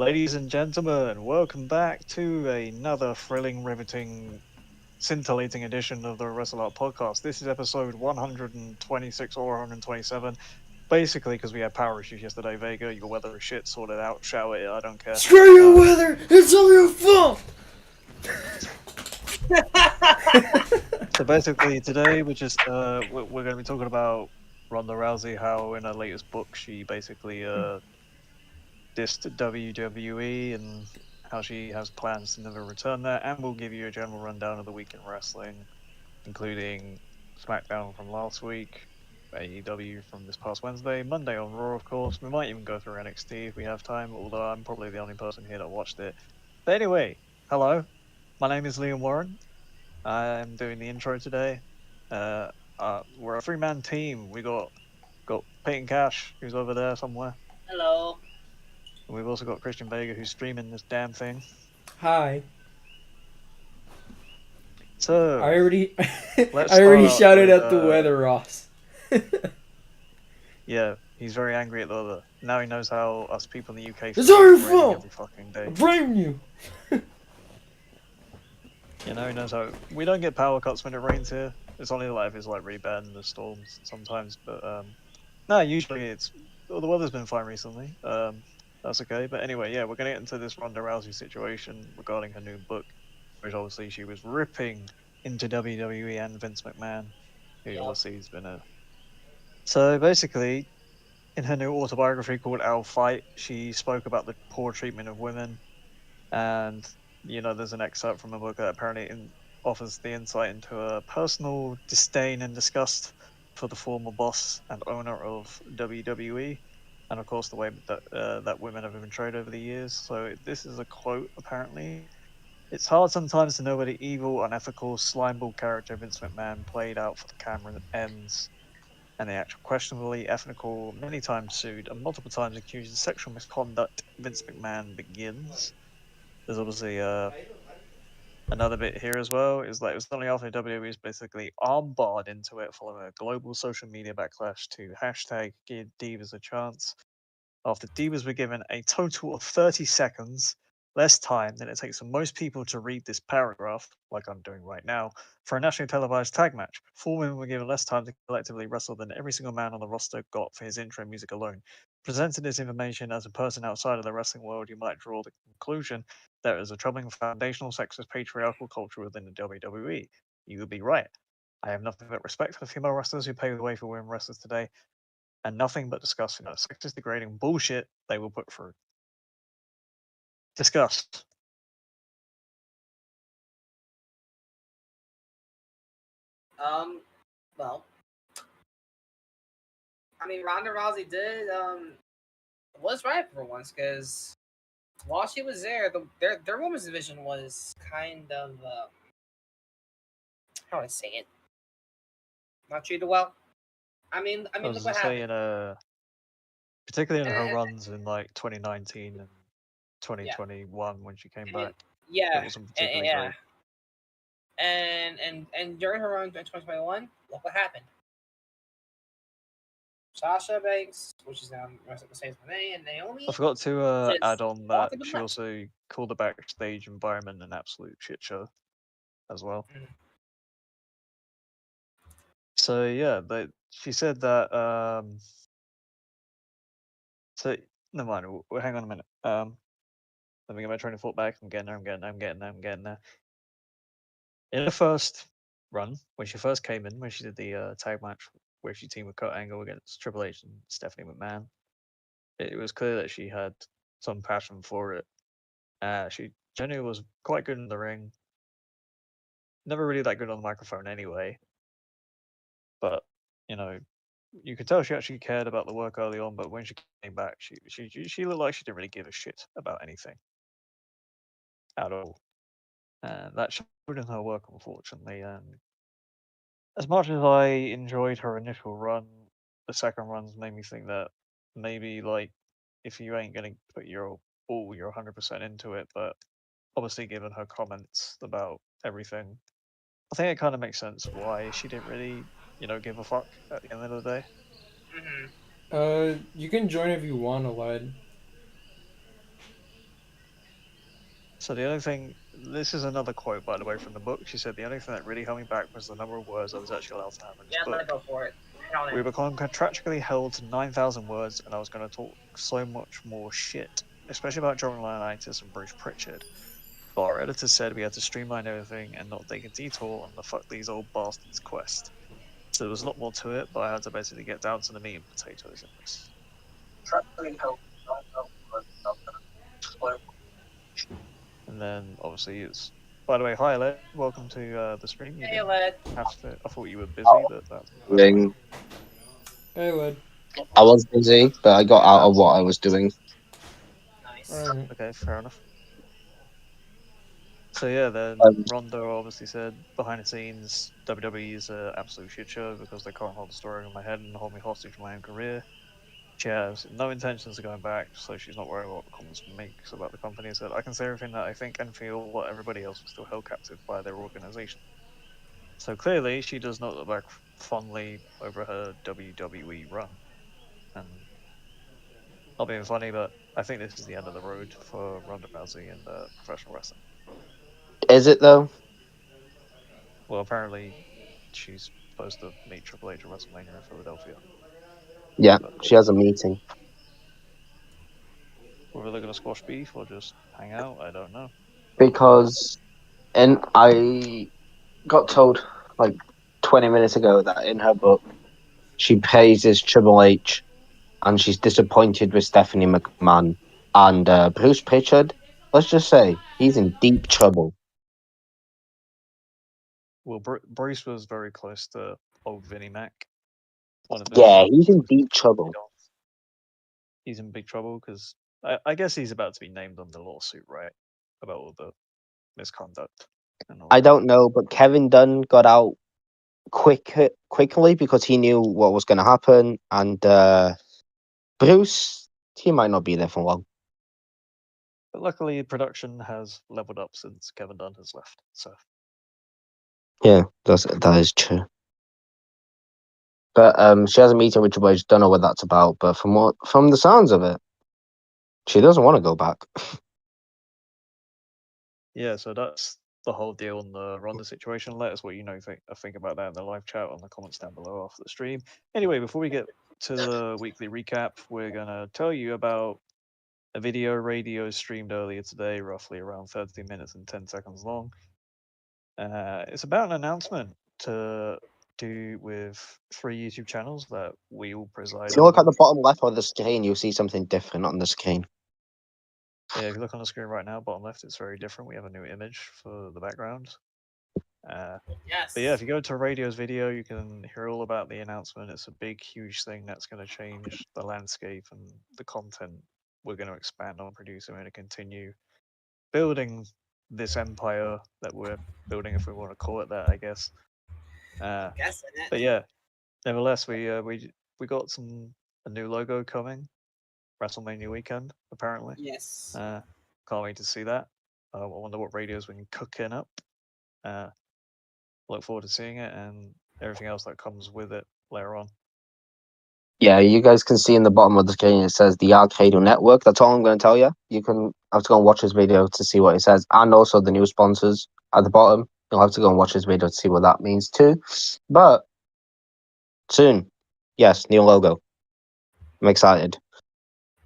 Ladies and gentlemen, welcome back to another thrilling, riveting, scintillating edition of the Wrestle Arc Podcast. This is episode 126 or 127. Basically, because we had power issues yesterday, Vega, your weather is shit, sort it out, shout it, I don't care. Screw your weather! It's all your fault! So basically, today we're going to be talking about Ronda Rousey, how in her latest book she basically dissed WWE and how she has plans to never return there, and we'll give you a general rundown of the week in wrestling, including SmackDown from last week, AEW from this past Wednesday, Monday on Raw, of course. We might even go through NXT if we have time, although I'm probably the only person here that watched it. But anyway, hello, my name is Liam Warren. I'm doing the intro today. We're a three-man team. We got Peyton Cash, who's over there somewhere. Hello. And we've also got Christian Vega, who's streaming this damn thing. Hi. So I already shouted out the weather, Ross. Yeah, he's very angry at the weather. Now he knows how us people in the UK It's all your raining fault! every fucking day. I blame you! You know, he knows how we don't get power cuts when it rains here. It's only like if it's like really bad in the storms sometimes, but no, usually the weather's been fine recently. That's okay. But anyway, yeah, we're gonna get into this Ronda Rousey situation regarding her new book, which obviously she was ripping into WWE and Vince McMahon, who obviously has been a. So basically, in her new autobiography called Our Fight, she spoke about the poor treatment of women, and there's an excerpt from a book that apparently offers the insight into a personal disdain and disgust for the former boss and owner of WWE, and of course the way that women have been portrayed over the years. So this is a quote, apparently. It's hard sometimes to know where the evil, unethical, slimeball character Vince McMahon played out for the camera ends, and the actual questionably ethical, many times sued, and multiple times accused of sexual misconduct Vince McMahon begins. There's obviously another bit here as well, is that it was only after WWE was basically armbarred into it following a global social media backlash to hashtag give Divas a chance. After Divas were given a total of 30 seconds, less time than it takes for most people to read this paragraph, like I'm doing right now, for a nationally televised tag match. 4 women were given less time to collectively wrestle than every single man on the roster got for his intro music alone. Presenting this information as a person outside of the wrestling world, you might draw the conclusion there is a troubling foundational sexist patriarchal culture within the WWE. You would be right. I have nothing but respect for the female wrestlers who paved the way for women wrestlers today, and nothing but disgust for the sexist degrading bullshit they will put through. Disgust. Well, I mean, Ronda Rousey was right for once, because while she was there, their women's division was kind of, how do I say it? Not treated well. I mean, I was look what just saying, happened. particularly in her And, runs in like 2019 and 2021 when she came and, back, yeah, it wasn't particularly yeah, great. and during her run in 2021, look what happened. Sasha Banks, which is now Mercedes Moné, and Naomi. I forgot to add on that she left. also called the backstage environment an absolute shit show as well. Mm. So yeah, she said that. So never mind. Hang on a minute. Let me get my train of thought back. I'm getting there. In the first run, when she first came in, when she did the tag match where she teamed with Kurt Angle against Triple H and Stephanie McMahon, it was clear that she had some passion for it. She genuinely was quite good in the ring. Never really that good on the microphone anyway. But, you could tell she actually cared about the work early on, but when she came back, she looked like she didn't really give a shit about anything at all. And that showed in her work, unfortunately. And as much as I enjoyed her initial run, the second runs made me think that maybe, like, if you ain't going to put your all your 100% into it, but obviously given her comments about everything, I think it kind of makes sense why she didn't really, give a fuck at the end of the day. Mm-hmm. You can join if you want, Aled. So the only thing, this is another quote, by the way, from the book. She said, the only thing that really held me back was the number of words I was actually allowed to have in this Yeah, let book. it go for it. Hell We yeah. were contractually held to 9,000 words, and I was going to talk so much more shit, especially about John Laurinaitis and Bruce Pritchard. But our editor said we had to streamline everything and not take a detour on the fuck these old bastards quest. So there was a lot more to it, but I had to basically get down to the meat and potatoes in this. And then obviously it's. By the way, hi Led, welcome to the stream. You Hey, didn't Led. have to. I thought you were busy, but that's fine. Doing. Hey, Lid. I was busy, but I got out of what I was doing. Nice. Alright. Okay, fair enough. So yeah, then Um, Ronda obviously said behind the scenes WWE is an absolute shit show because they can't hold the story in my head and hold me hostage for my own career. She has no intentions of going back, so she's not worried about what the comments makes about the company. Said I can say everything that I think and feel, while everybody else was still held captive by their organization. So clearly, she does not look back fondly over her WWE run. And not being funny, but I think this is the end of the road for Ronda Rousey in professional wrestling. is it though? Well, apparently, she's supposed to meet Triple H at WrestleMania in Philadelphia. Yeah, But she has a meeting. whether they're going to squash beef or just hang out, I don't know. Because, and I got told like 20 minutes ago that in her book, she praises Triple H and she's disappointed with Stephanie McMahon. And Bruce Pritchard, let's just say, he's in deep trouble. Well, Bruce was very close to old Vinnie Mac. One of Yeah, his. he's in deep trouble. He's in big trouble because I guess he's about to be named on the lawsuit, right? About all the misconduct and all I that. don't know, but Kevin Dunn got out quickly because he knew what was going to happen. And Bruce, he might not be there for long. But luckily, production has leveled up since Kevin Dunn has left. So Yeah, that is true. But she has a meeting with Triple H. Don't know what that's about. But from the sounds of it, she doesn't want to go back. yeah, so that's the whole deal on the Ronda situation. Let us what you know think about that in the live chat on the comments down below after the stream. Anyway, before we get to the weekly recap, we're gonna tell you about a video radio streamed earlier today, roughly around 30 minutes and 10 seconds long. It's about an announcement to do with 3 YouTube channels that we all preside If you look over. at the bottom left of the screen, you'll see something different on the screen. Yeah, if you look on the screen right now, bottom left, it's very different. We have a new image for the background. Yes. But yeah, if you go to Radio's video, you can hear all about the announcement. It's a big, huge thing that's going to change the landscape and the content we're going to expand on producing. We're going to continue building this empire that we're building, if we want to call it that, I guess. Guessing it. But yeah, nevertheless, we got a new logo coming, WrestleMania weekend, apparently. Yes. Can't wait to see that. I wonder what radios we can cook in up. Look forward to seeing it and everything else that comes with it later on. Yeah, you guys can see in the bottom of the screen it says the Arcade Network. That's all I'm going to tell you. You can have to go and watch this video to see what it says, and also the new sponsors at the bottom. You'll have to go and watch this video to see what that means too. But soon, yes, new logo. I'm excited.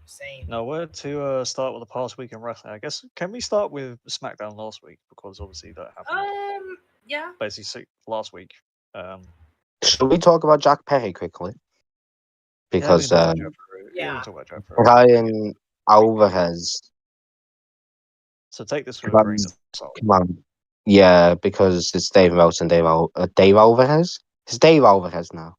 Same. Now, where to start with the past week in wrestling? I guess, can we start with SmackDown last week? Because obviously that happened Yeah. basically last week. Should we talk about Jack Perry quickly? Because Yeah, we can Yeah. talk about Jeff Perry. Brian Alvarez. So take this with a grain of salt. Come on. Yeah, because it's Dave Meltzer and Dave Alvarez? It's Dave Alvarez now.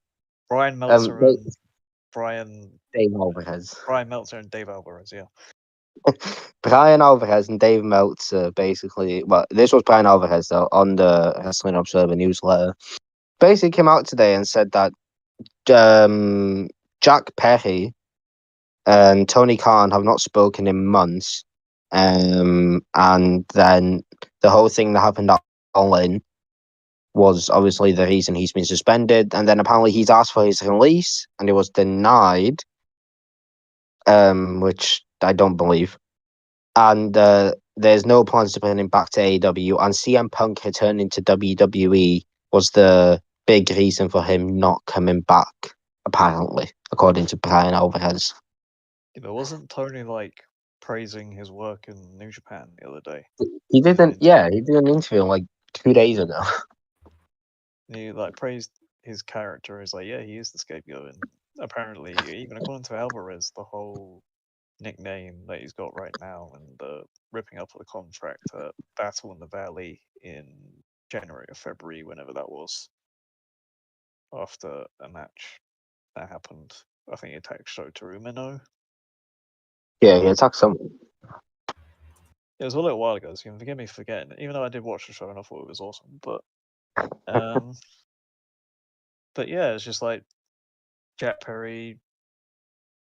Brian Meltzer and Dave Alvarez. Brian Meltzer and Dave Alvarez, yeah. Brian Alvarez and Dave Meltzer basically, well, this was Brian Alvarez though, on the Wrestling Observer newsletter. Basically came out today and said that Jack Perry and Tony Khan have not spoken in months. And then the whole thing that happened at All In was obviously the reason he's been suspended. And then apparently he's asked for his release and it was denied, which I don't believe. And there's no plans to bring him back to AEW, and CM Punk returning to WWE was the big reason for him not coming back, apparently, according to Brian Alvarez. Yeah, but wasn't Tony like praising his work in New Japan the other day? He did an interview like 2 days ago. He like praised his character as like, yeah, he is the scapegoat, and apparently, even according to Alvarez, the whole nickname that he's got right now and the ripping up of the contract at Battle in the Valley in January or February, whenever that was, after a match that happened. I think he attacked Shota Umino. Yeah, he attacked someone. It was a little while ago, so you can forgive me for forgetting it, even though I did watch the show and I thought it was awesome. But yeah, it's just like Jack Perry.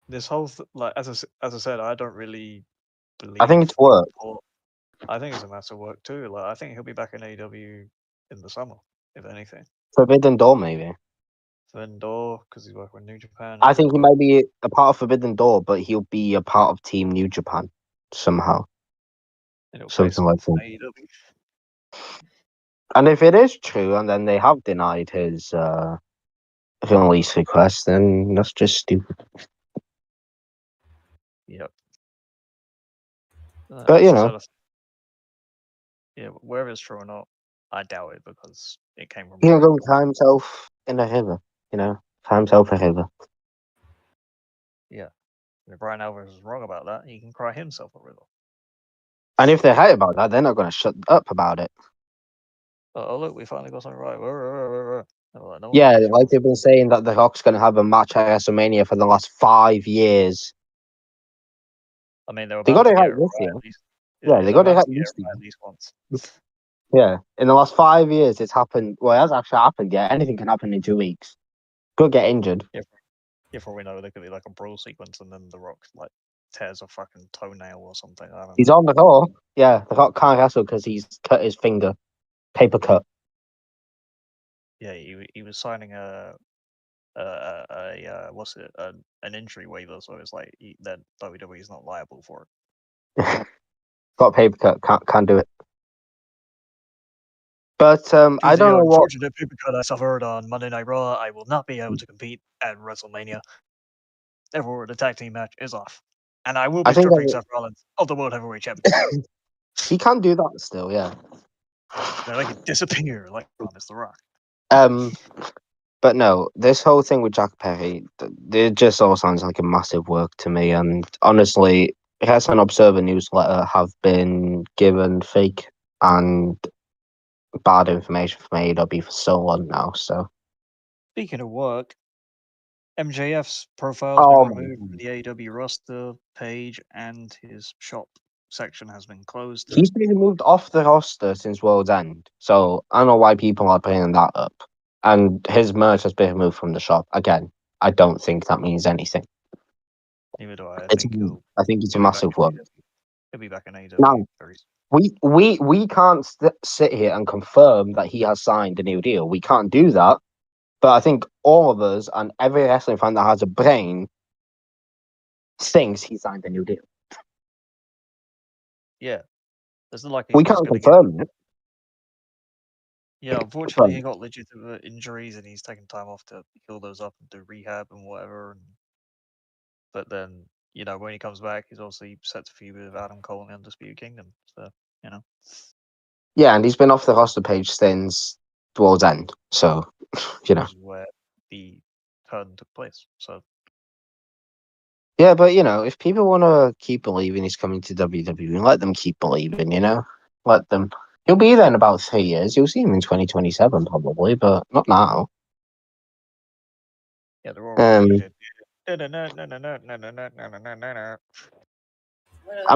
This whole like, as I said, I don't really believe. I think it's work. I think it's a matter of work too. Like, I think he'll be back in AEW in the summer, if anything. Forbidden Door, maybe. Forbidden Door, because he's working with New Japan. I think he might be a part of Forbidden Door, but he'll be a part of Team New Japan somehow. Something like that. AEW. And if it is true, and then they have denied his release request, then that's just stupid. Yep. But you know, yeah, whether it's true or not, I doubt it because it came from. He can go and cry himself in a river, cry himself a river. Yeah. If Brian Alvarez is wrong about that, he can cry himself a river. And if they're right about that, they're not going to shut up about it. Oh, look, we finally got something right. Yeah, like they've been saying that The Rock's going to have a match at WrestleMania for the last 5 years. I mean, they got it right this year. Yeah, they got it right at least once. Yeah, in the last 5 years, it's happened. Well, it hasn't actually happened yet. Anything can happen in 2 weeks. Could get injured. Yeah, for all we know, there could be like a brawl sequence, and then The Rock like tears a fucking toenail or something. I don't He's know. on the Raw. Yeah, The Rock can't wrestle because he's cut his finger, paper cut. Yeah, he was signing an injury waiver, so it's like that WWE is not liable for it. Got paper cut, can't do it. But I don't know what. Unfortunate paper cut I suffered on Monday Night Raw. I will not be able to compete at WrestleMania. Therefore, the tag team match is off, and I will be stripping Seth Rollins of the World Heavyweight Championship. He can do that still, yeah. Then I could disappear like Promise the Rock. But no, this whole thing with Jack Perry, it just all sounds like a massive work to me. And honestly, Wrestling Observer newsletter have been given fake and bad information from AEW for so long now. So, speaking of work, MJF's profile has been removed from the AEW roster page, and his shop section has been closed. He's been removed off the roster since World's End, so I don't know why people are bringing that up. And his merch has been removed from the shop. Again, I don't think that means anything. Neither do I. I think it's a massive one. He'll be back in AEW. Now, we can't sit here and confirm that he has signed a new deal. We can't do that. But I think all of us and every wrestling fan that has a brain thinks he signed a new deal. Yeah. There's not like we can't confirm it. Yeah, unfortunately, he got legitimate injuries and he's taken time off to heal those up and do rehab and whatever. But then, when he comes back, he's obviously set to feud with Adam Cole in the Undisputed Kingdom. So, Yeah, and he's been off the roster page since World's End. So, Which is where the turn took place. So. Yeah, but if people want to keep believing he's coming to WWE, let them keep believing. Let them. He'll be there in about 3 years. You'll see him in 2027 probably, but not now. Yeah, they're all. I'm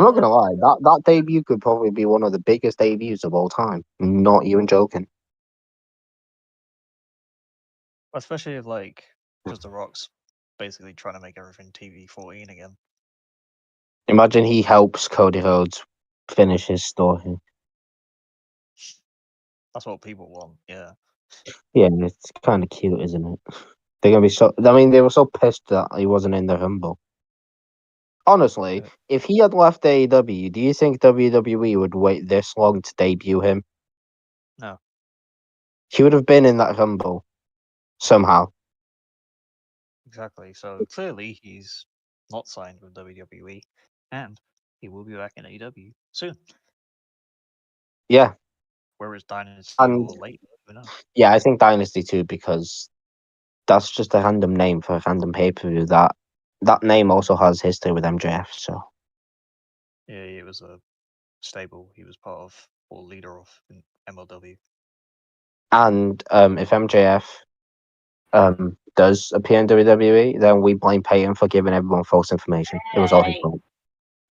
not gonna lie. That debut could probably be one of the biggest debuts of all time. Not even joking. Especially because The Rock's basically trying to make everything TV-14 again. Imagine he helps Cody Rhodes finish his story. That's what people want, yeah. Yeah, it's kind of cute, isn't it? They're gonna be so. I mean, they were so pissed that he wasn't in the Rumble. Honestly, if he had left AEW, do you think WWE would wait this long to debut him? No. He would have been in that Rumble somehow. Exactly. So clearly he's not signed with WWE, and he will be back in AEW soon. Yeah, Whereas Dynasty And- or later, who knows? yeah, I think Dynasty too, because that's just a random name for a random pay-per-view. That name also has history with MJF, so Yeah, it was a stable he was part of or leader of in MLW. and if MJF does appear in WWE, then we blame Peyton for giving everyone false information. It was all his fault.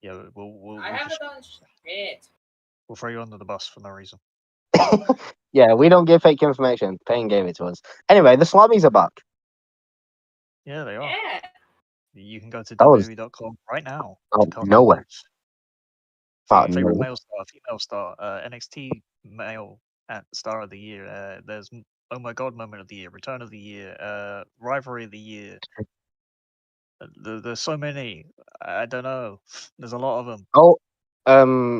Yeah, we'll I haven't done shit. we'll throw you under the bus for no reason. Yeah, we don't give fake information. Payne gave it to us. Anyway, the Slammies are back. Yeah, they are. Yeah. You can go to That was- WWE.com right now Oh, to cover nowhere. news. Out of Favorite nowhere. male star, female star, NXT male at star of the year. There's oh my god moment of the year, return of the year, rivalry of the year. There's so many. I don't know. There's a lot of them. Oh,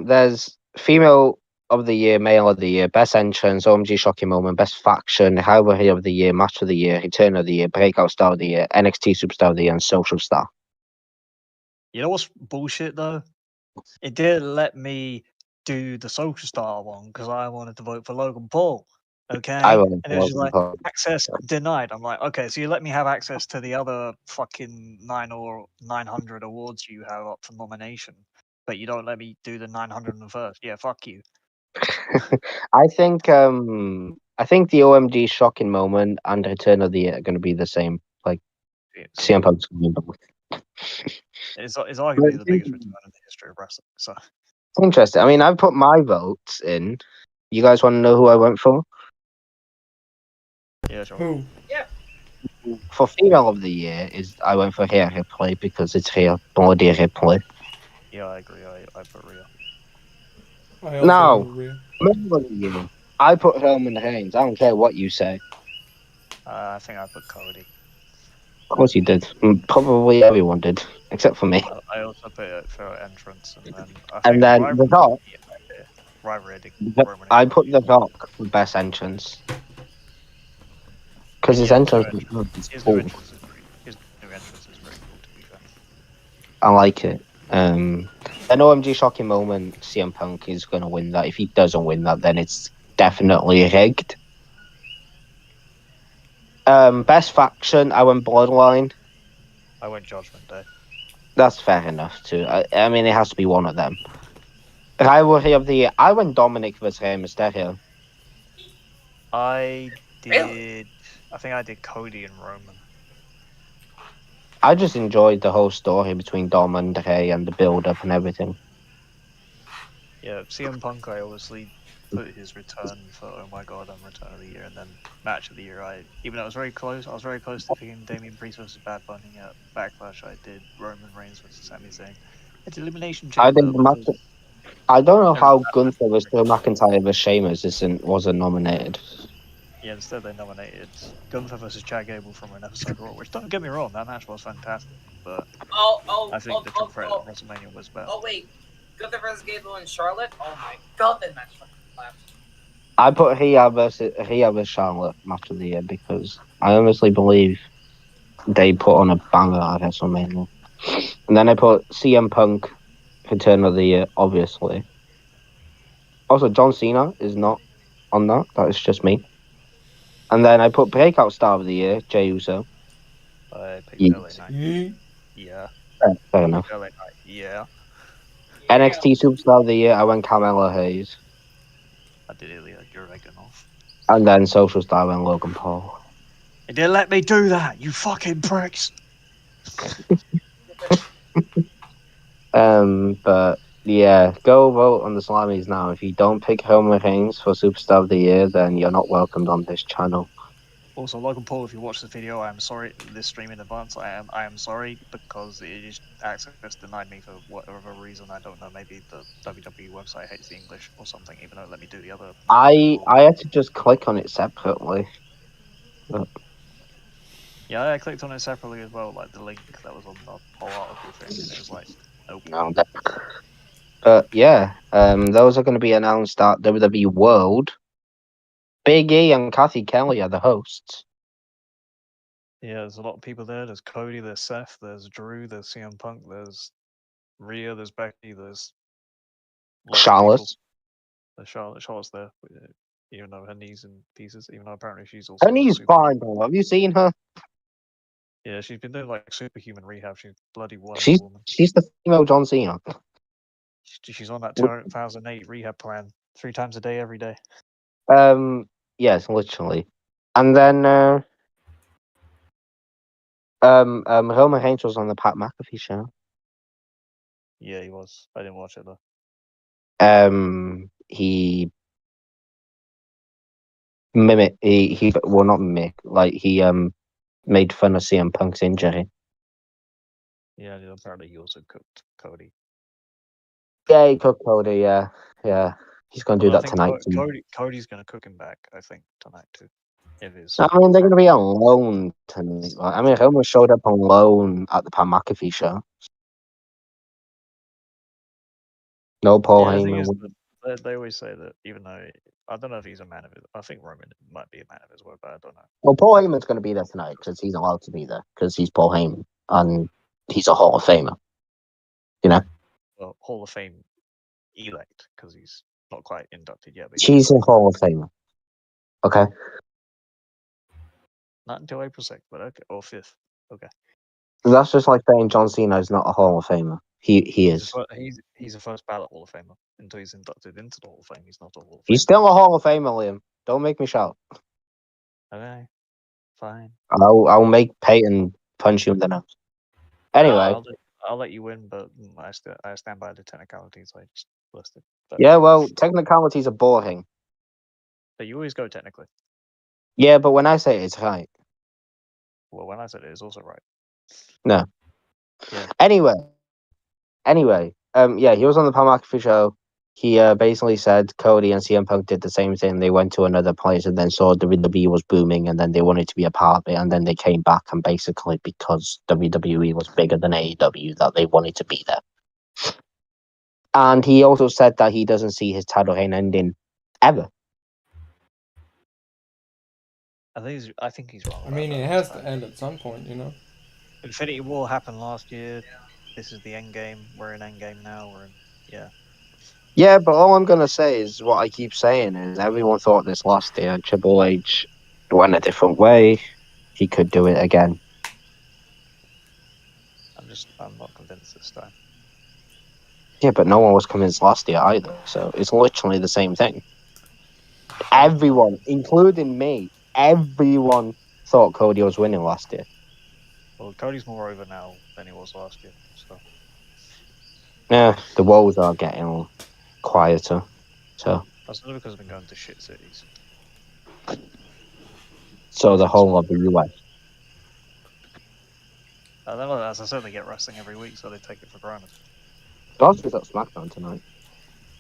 there's female of the year, male of the year, best entrance, OMG shocking moment, best faction, rivalry of the year, match of the year, return of the year, breakout star of the year, NXT superstar of the year, and social star. You know what's bullshit though? It didn't let me do the social star one because I wanted to vote for Logan Paul. Okay, I will. and it was just like access denied. I'm like, okay, so you let me have access to the other fucking 900 awards you have up for nomination, but you don't let me do the 901st. Yeah, fuck you. I think the OMG shocking moment and return of the year are going to be the same. Like CM Punk's going to be It's arguably the biggest return in the history of wrestling. So It's interesting. I mean, I've put my votes in. You guys want to know who I went for? yeah, sure. Who? For female of the year I went for Rhea Ripley because it's Rhea bloody Ripley. Yeah, I agree. I put Rhea. I also No. know Rhea. Male of the year, I put Roman Reigns. I don't care what you say. I think I put Cody. Of course you did. Probably everyone did, except for me. I also put it for entrance, and then I And think then The Rock. rivalry. Roman I Reigns. put The Rock for best entrance. Because his Yeah, entrance his is new cool. entrance is pretty. His new entrance is pretty cool, to be fair. I like it. An OMG shocking moment, CM Punk is going to win that. If he doesn't win that, then it's definitely rigged. Best faction, I went Bloodline. I went Judgment Day. That's fair enough too. I mean, it has to be one of them. Rivalry of the year, I went Dominic versus Rey Mysterio. I Really? did. I think I did Cody and Roman. I just enjoyed the whole story between Dom and Rey and the build up and everything. Yeah, CM Punk. I obviously put his return for Oh My God and Return of the Year, and then Match of the Year. Even though it was very close, I was very close to picking Damian Priest versus Bad Bunny at Backlash. I did Roman Reigns versus Sami Zayn. It's Elimination I Chamber. think the match. because I don't know every how match Gunther was versus very Drew close. McIntyre versus Sheamus wasn't nominated. Yeah, instead they nominated Gunther versus Chad Gable from an episode Raw, which don't get me wrong, that match was fantastic, but I think the triple threat at WrestleMania was better. Oh wait, Gunther versus Gable and Charlotte. Oh my god, that match fucking slapped. I put Rhea versus Charlotte match of the year because I honestly believe they put on a banger at WrestleMania. And then I put CM Punk Return of the Year, obviously. Also, John Cena is not on that. That is just me. And then I put Breakout Star of the Year, Jey Uso. I picked Yes. LA Knight. Yeet. Yeah. Fair enough. LA Knight. Yeah. Yeah. NXT Superstar of the Year, I went Carmelo Hayes. I did Ilya Uraganov. And then Social Star, I went Logan Paul. It didn't let me do that, you fucking pricks. But yeah, go vote on the Slammies now. If you don't pick Roman Reigns for Superstar of the Year, then you're not welcomed on this channel. Also, Logan Paul, if you watch this video, I am sorry. This stream in advance, I am sorry because it is access denied me for whatever reason. I don't know. Maybe the WWE website hates the English or something. Even though it let me do the other. I had to just click on it separately. But Yeah, I clicked on it separately as well, like the link that was on the whole article thing, and it was like, nope. No, but yeah, those are going to be announced at WWE World. Big E and Kathy Kelly are the hosts. Yeah, there's a lot of people there. There's Cody, there's Seth, there's Drew, there's CM Punk, there's Rhea, there's Becky, there's lots of Charlotte. people. There's Charlotte's there, even though her knee's in pieces. Even though apparently she's Her also knee's fine, though. Have you seen her? Yeah, she's been doing like superhuman rehab. She's bloody Wonder She's Woman. the female John Cena. She's on that 2008 rehab plan, 3 times a day, every day. Yes, literally. And then Homer Haynes was on the Pat McAfee show. Yeah, he was. I didn't watch it though. He mimic he well not mimic, like he made fun of CM Punk's injury. Yeah, and apparently he also cooked Cody. Yeah, he cooked Cody, yeah. He's gonna do Well, I that think tonight. Cody's gonna cook him back, I think, tonight too. It is. I mean, they're gonna be on loan tonight. I mean, Homer showed up on loan at the Pat McAfee show. No Paul Yeah, the thing is, Heyman. they always say that even though I don't know if he's a man of it, I think Roman might be a man of his word, but I don't know. Well, Paul Heyman's going to be there tonight because he's allowed to be there because he's Paul Heyman and he's a Hall of Famer. You know, Well, Hall of Fame elect because he's not quite inducted yet. But he's a Hall of Famer. Okay. Not until April 6th, but okay, or 5th. Okay. That's just like saying John Cena is not a Hall of Famer. He is. He's a first ballot Hall of Famer until he's inducted into the Hall of Fame. He's not a Hall of Famer. He's still a Hall of Famer, Liam. Don't make me shout. Okay, fine. I'll make Peyton punch you in the nose. Anyway. I'll let you win, but I stand by the technicalities I just listed. But, yeah, well, technicalities are boring. But you always go technically. Yeah, but when I say it's right. Well, when I said it, it's also right. No. Yeah. Anyway, yeah, he was on the Pat McAfee show. He basically said Cody and CM Punk did the same thing. They went to another place and then saw WWE was booming, and then they wanted to be a part of it, and then they came back, and basically because WWE was bigger than AEW, that they wanted to be there. And he also said that he doesn't see his title reign ending ever. I think he's wrong. I mean, it has to end at some point, you know. Infinity War happened last year. This is the end game. We're in end game now. Yeah. Yeah, but all I'm gonna say is what I keep saying is everyone thought this last year. Triple H went a different way. He could do it again. I'm not convinced this time. Yeah, but no one was convinced last year either. So it's literally the same thing. Everyone, including me, everyone thought Cody was winning last year. Well, Cody's more over now than he was last year. So. Yeah, the woes are getting quieter. So. That's only because I've been going to shit cities. So the whole of the US. As I said, they get wrestling every week, so they take it for granted. Dodger's at SmackDown tonight.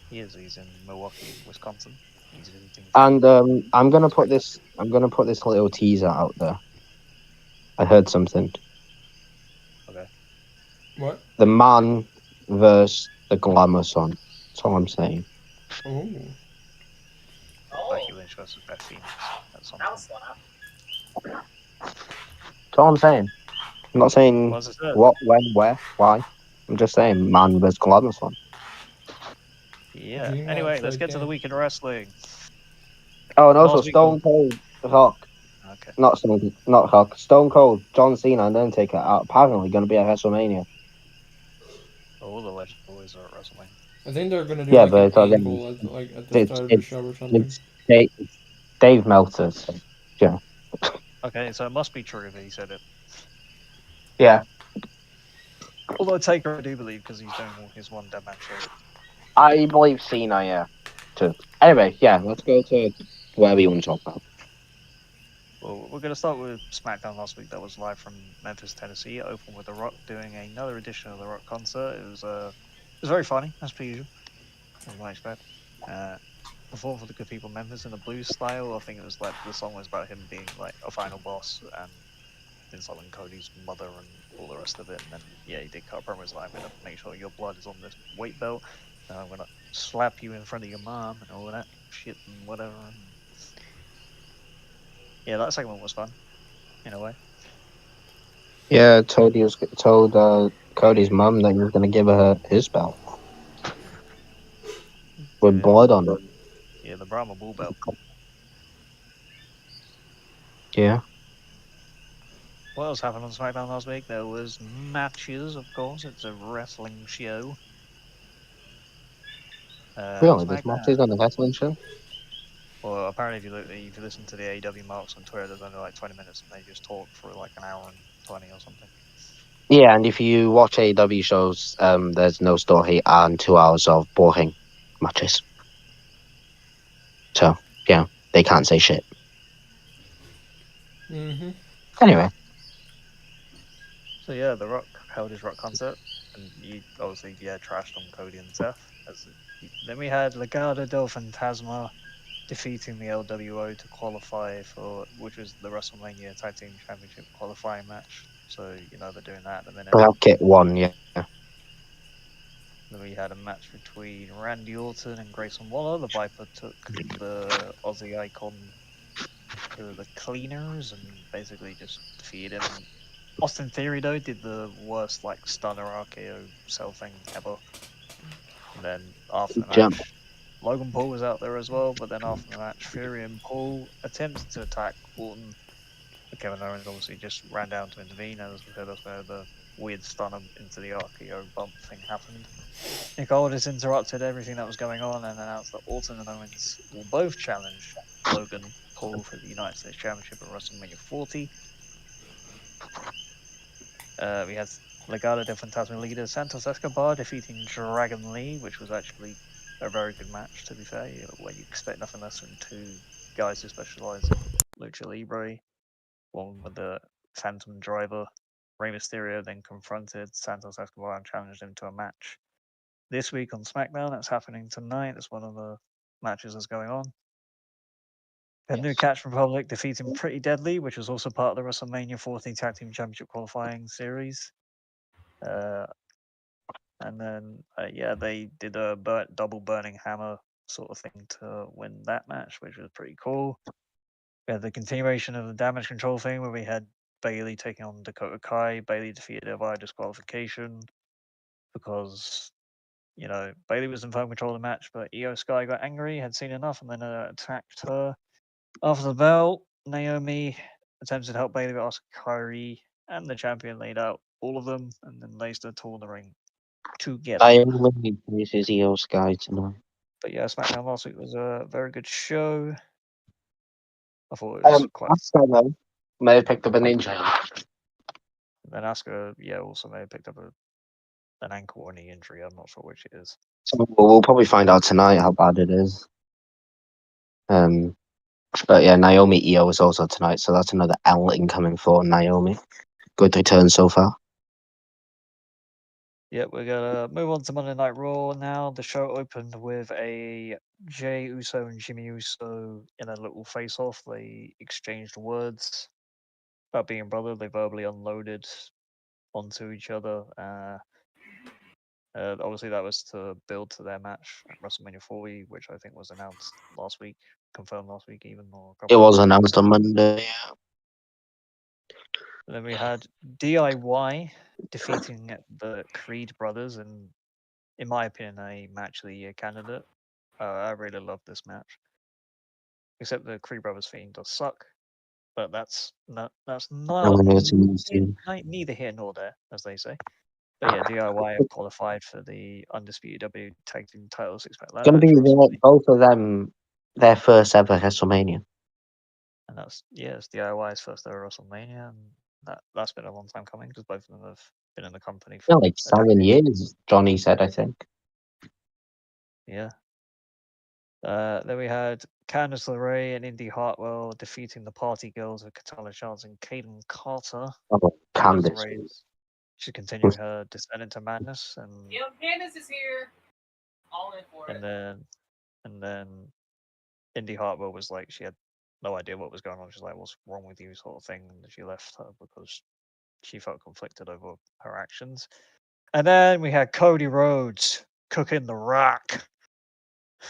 He's in Milwaukee, Wisconsin. He's visiting. And I'm gonna put this little teaser out there. I heard something. Okay. What? The man versus the glamour son. That's all I'm saying. Oh. Becky Lynch versus Beth Phoenix at some point. That's all I'm saying. I'm not saying what, when, where, why. I'm just saying man versus glamour son. Yeah. Anyway, let's get to the week in wrestling. Oh, and also Stone Cold Rock. Okay. Not Rock. Stone Cold, John Cena, and Undertaker are apparently going to be at WrestleMania. All the Legend Boys are at WrestleMania. I think they're going to do yeah, like but an angle at the start of the show or something. It's Dave Meltzer. So, yeah. Okay, so it must be true that he said it. Yeah. Although Taker, I do believe, because he's doing his one dead man show. I believe Cena, yeah, too. Anyway, yeah, let's go to whatever you want to talk about. Well, we're going to start with SmackDown last week. That was live from Memphis, Tennessee. It opened with The Rock doing another edition of The Rock concert. It was very funny, as per usual. As I expect. Performed for the good people of Memphis in a blues style. I think it was like the song was about him being like a final boss and insulting Cody's mother and all the rest of it. And then he did cut promos like, I'm gonna make sure your blood is on this weight belt, and I'm gonna slap you in front of your mom and all that shit and whatever. And yeah, that segment was fun in a way. Yeah, told Cody's mum that he was going to give her his belt with blood on it. Yeah, the Brahma Bull belt. Yeah. What else happened on SmackDown last week? There was matches, of course. It's a wrestling show. Really, there's SmackDown. matches on the wrestling show? Well, apparently, if you listen to the AEW marks on Twitter, there's only like 20 minutes, and they just talk for like an hour and 20 or something. Yeah, and if you watch AEW shows, there's no story and 2 hours of boring matches. So, yeah, they can't say shit. Mm-hmm. Anyway. So yeah, The Rock held his Rock concert, and you obviously trashed on Cody and Seth. Then we had Legado del Fantasma defeating the LWO to qualify for, which was the WrestleMania Tag Team Championship qualifying match. So they're doing that at the minute. Bracket 1, yeah. Then we had a match between Randy Orton and Grayson Waller. The Viper took the Aussie icon to the cleaners and basically just defeated him. Austin Theory though did the worst stunner RKO cell thing ever. And then after the match, Logan Paul was out there as well. But then after the match, Fury and Paul attempted to attack Orton. But Kevin Owens obviously just ran down to intervene, and as I said, that's where the weird stunner into the RKO bump thing happened. Nick Aldis interrupted everything that was going on and announced that Orton and Owens will both challenge Logan Paul for the United States Championship at WrestleMania 40. We had Legado del Fantasma leader Santos Escobar defeating Dragon Lee, which was actually a very good match, to be fair, where you expect nothing less from two guys who specialize in Lucha Libre. One with the Phantom Driver. Rey Mysterio then confronted Santos Escobar and challenged him to a match. This week on SmackDown, that's happening tonight. That's one of the matches that's going on. A new Catch Republic defeating Pretty Deadly, which was also part of the WrestleMania 40 Tag Team Championship qualifying series. And then, they did a double burning hammer sort of thing to win that match, which was pretty cool. We had the continuation of the damage control thing where we had Bayley taking on Dakota Kai. Bayley defeated her via disqualification because, Bayley was in firm control of the match, but Io Sky got angry, had seen enough, and then attacked her. After the bell, Naomi attempted to help Bayley with Asuka Kairi, and the champion laid out all of them, and then laced her toward the ring together. I only uses Io Sky tonight. But yeah, SmackDown last week was a very good show. I thought it was quite. Asuka, though, may have picked up an injury. Then Asuka, also may have picked up an ankle or knee injury. I'm not sure which it is. So we'll probably find out tonight how bad it is. But yeah, Naomi Io is also tonight, so that's another L incoming for Naomi. Good return so far. Yeah, we're gonna move on to Monday Night Raw now. The show opened with a Jey Uso and Jimmy Uso in a little face-off. They exchanged words about being brother. They verbally unloaded onto each other. Obviously, that was to build to their match at WrestleMania 40, which I think was announced last week, confirmed last week even. It was announced on Monday. Yeah. Then we had DIY defeating the Creed brothers, and in my opinion, a match of the year candidate. I really love this match, except the Creed brothers theme does suck, but that's neither here nor there, as they say. But yeah, DIY have qualified for the undisputed W Tag Team Title 6-pack ladder. Going to be both of them their first ever WrestleMania. And that's it's DIY's first ever WrestleMania, and that's been a long time coming because both of them have been in the company for like 7 years. Johnny said, I think. Yeah. Then we had Candice LeRae and Indy Hartwell defeating the Party Girls of Katana Chance and Kaden Carter. Oh, Candice. She's continuing her descent into madness, and Candice is here. All in for it. And then Indy Hartwell was like she had no idea what was going on. She's like, "What's wrong with you?" sort of thing, and she left her because she felt conflicted over her actions. And then we had Cody Rhodes cooking the Rock.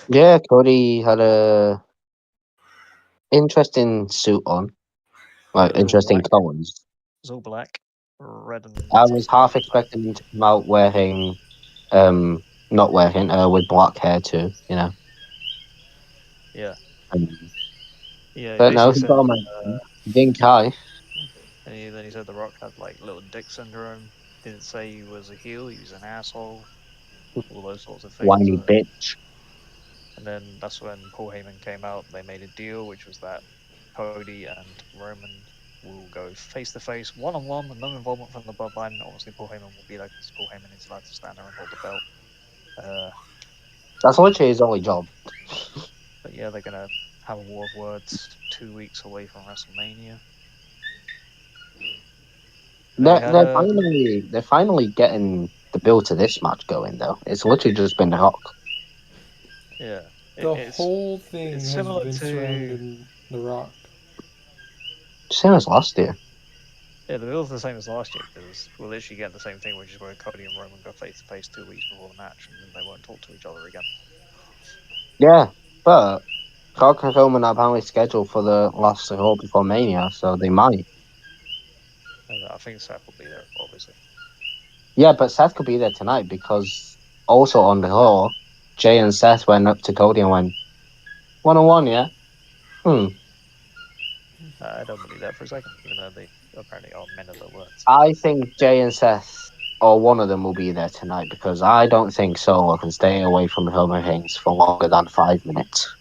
Yeah, Cody had a interesting suit on, like It was all interesting black. colors. It was all black, red and. I was half expecting him to come out wearing, not wearing, with black hair too, you know. Yeah. Um, Yeah, he but no, basically he said. got him. Didn't Kai. And then he said the Rock had like little dick syndrome. Didn't say he was a heel. He was an asshole. All those sorts of things. Whiny bitch. And then that's when Paul Heyman came out. They made a deal, which was that Cody and Roman will go face to face, one on one, with no involvement from the bloodline. Obviously, Paul Heyman will be there because Paul Heyman is allowed to stand there and hold the belt. That's literally his only job. But yeah, they're gonna have a war of words 2 weeks away from WrestleMania. They're finally getting the build to this match going though. It's literally just been the Rock. Yeah, The it's whole thing it's has similar been to surrounding The Rock. Same as last year. yeah, the bill's the same as last year because we'll literally get the same thing, which is where Cody and Roman go face to face 2 weeks before the match, and then they won't talk to each other again. Yeah, but Rock and Roman are apparently scheduled for the last Raw before Mania, so they might. And I think Seth will be there, obviously. Yeah, but Seth could be there tonight because also on the Raw, Jay and Seth went up to Cody and went 1-on-1, yeah? I don't believe that for a second, even though they apparently are men of their words. I think Jay and Seth, or one of them, will be there tonight because I don't think Solo can stay away from Roman Reigns for longer than 5 minutes.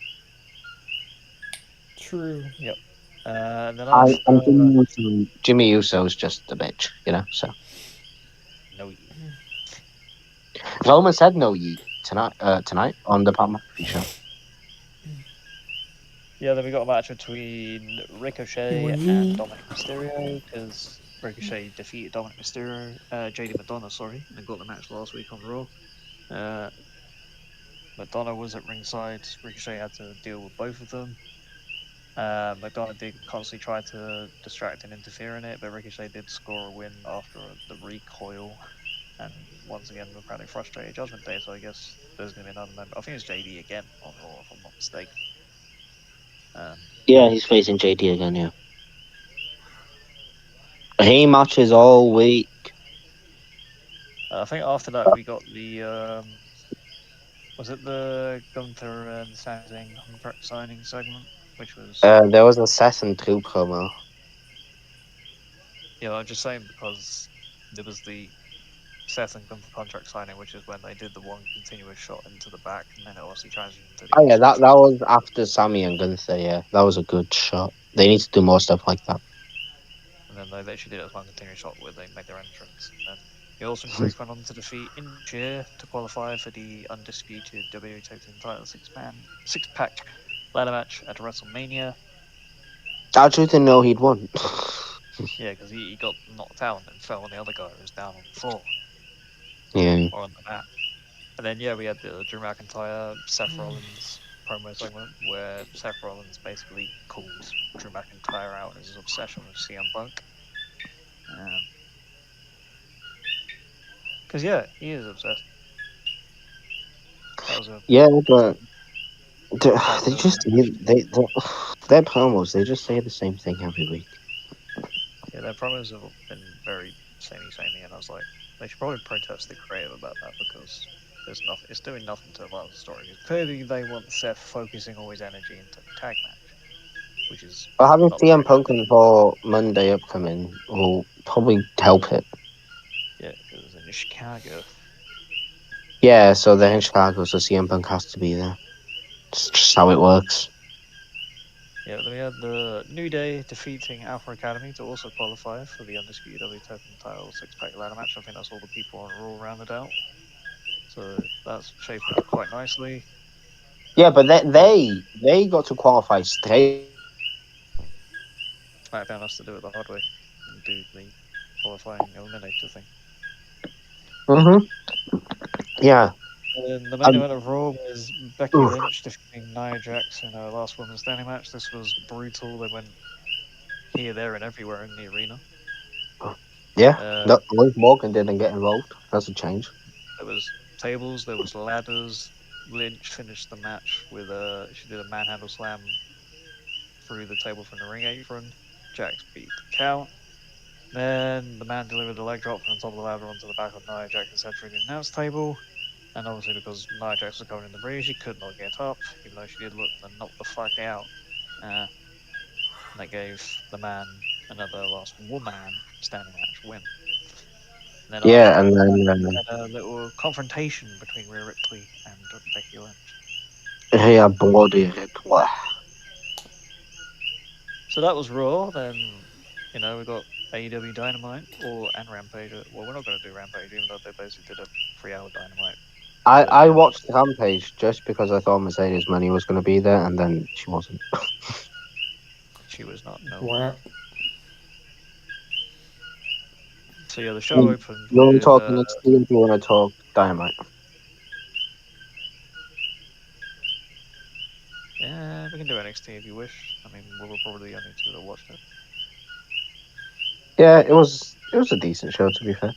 True. Yep. And then And after Jimmy Uso's just a bitch, you know. So no, Roman said no yeet tonight on the Pat McAfee show. yeah, then we got a match between Ricochet When and he- Dominic Mysterio because Ricochet defeated Dominic Mysterio, JD Madonna, sorry, and got the match last week on Raw. Madonna was at ringside. Ricochet had to deal with both of them. Madonna did constantly try to distract and interfere in it, but Ricochet did score a win after the recoil. And once again, we're apparently frustrated Judgment Day, so I guess there's going to be another member. I think it's JD again on Raw, if I'm not mistaken. Yeah, he's facing JD again. Yeah, he matches all week. I think after that we got the was it the Gunther and Sami Zayn contract signing segment, which was There was a Seth and Drew promo. I'm just saying because there was the Seth and Gunther contract signing, which is when they did the one continuous shot into the back, and then it obviously transitioned to the Oh yeah, awesome that truth. was after Sammy and Gunther. Yeah, that was a good shot. They need to do more stuff like that. And then they literally did it as one continuous shot where they made their entrance. And then the awesome truth went on to defeat Incheer to qualify for the undisputed WWE Tag Team Title six pack ladder match at WrestleMania. I just didn't know he'd won. Yeah, because he got knocked out and fell on the other guy who was down on the floor Yeah. or on the mat. And then we had the Drew McIntyre Seth Rollins promo segment where Seth Rollins basically called Drew McIntyre out on his obsession with CM Punk. Because he is obsessed. That was a Yeah, but part they of just their promos. They just say the same thing every week. their promos have been very samey, and I was like, they should probably protest the creative about that because there's nothing. It's doing nothing to advance the story. Because clearly, they want Seth focusing all his energy into the tag match, which is But having not CM very Punk on for Monday upcoming will probably help it. because it's in Chicago. Yeah, so they're in Chicago, so CM Punk has to be there. It's just how it works. Yeah, then we had the New Day defeating Alpha Academy to also qualify for the undisputed WWE Tag Team Title six-pack ladder match. I think that's all the people on Raw rounded out. So that's shaping up quite nicely. Yeah, but they got to qualify straight. SmackDown has to do it the hard way and do the qualifying eliminator thing. Yeah. And the main event of Raw was Becky Oof. Lynch defeating Nia Jax in her last women's standing match. This was brutal. They went here, there, and everywhere in the arena. Yeah, Uh, Liv Morgan didn't get involved. That's a change. There was tables, there was ladders. Lynch finished the match with she did a manhandle slam through the table from the ring apron. Jax beat the count. Then the man delivered a leg drop from the top of the ladder onto the back of Nia Jax's head through the announce table. And obviously, because Nia Jax was covered in debris, she could not get up, even though she did look to knock the fuck out. And that gave the man another last woman standing match win. And then Yeah, after and that, then we had a little confrontation between Rhea Ripley and Becky Lynch. yeah, bloody blah. So that was Raw. Then, we got AEW Dynamite and Rampage. Well, we're not going to do Rampage, even though they basically did a 3-hour Dynamite I version of watched Rampage just because I thought Mercedes Money was going to be there, and then she wasn't. She was not, no. Wow. So yeah, the show opened You want to with talk NXT, or do you want to talk Dynamite? yeah, we can do NXT if you wish. I mean, we were probably the only two that watched it. Yeah, it was a decent show, to be fair.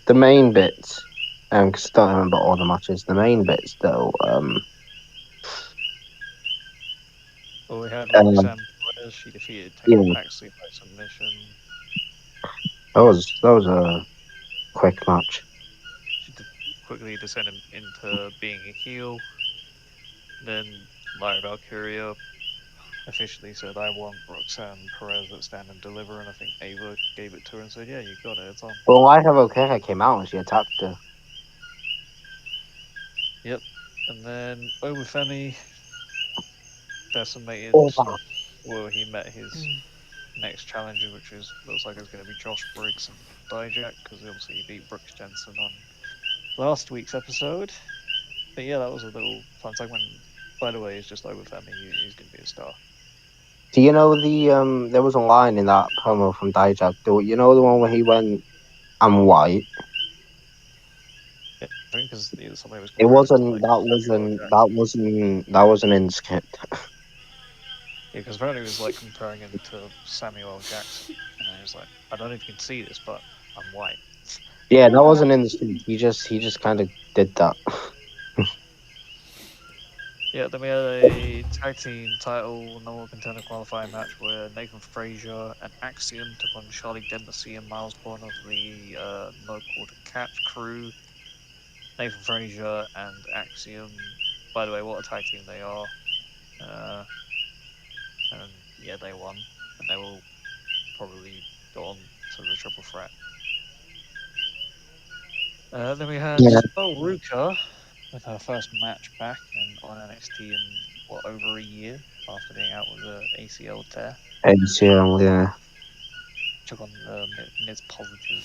The main bits, because I don't remember all the matches. The main bits, though, Well, we had um, Roxanne Perez. She defeated you Taylor know, Paxley by submission. that was a quick match. She quickly descended into being a heel. Then Lyra Valkyria officially said, "I want Roxanne Perez at Stand and Deliver," and I think Ava gave it to her and said, "Yeah, you got it. It's on." Well, I have okay. Came out and she attacked her. Yep. And then Obafemi decimated. Oh, wow. Well, he met his next challenger, which looks like it's going to be Josh Briggs and Dijak, because obviously he beat Brooks Jensen on last week's episode. But yeah, that was a little fun segment. By the way, he's just Obafemi. He's going to be a star. Do you know there was a line in that promo from Dijak. You know the one where he went, "I'm white." Yeah, I think because somebody was It comparing him to wasn't. like That Samuel L. wasn't. Jackson. That wasn't. That wasn't in the script. Yeah, because apparently he was like comparing him to Samuel L. Jackson, and then he was like, "I don't know if you can see this, but I'm white." Yeah, that wasn't in the script. He just kind of did that. Yeah, then we had a tag team title number contender qualifying match where Nathan Frazier and Axiom took on Charlie Dempsey and Miles Bourne of the No Quarter Catch crew. Nathan Frazier and Axiom, by the way, what a tag team they are. And yeah, they won, and they will probably go on to the triple threat. Then we had Yeah. Ruka with her first match back on NXT in over a year after being out with the ACL tear. ACL, yeah. Took on Miz Positive.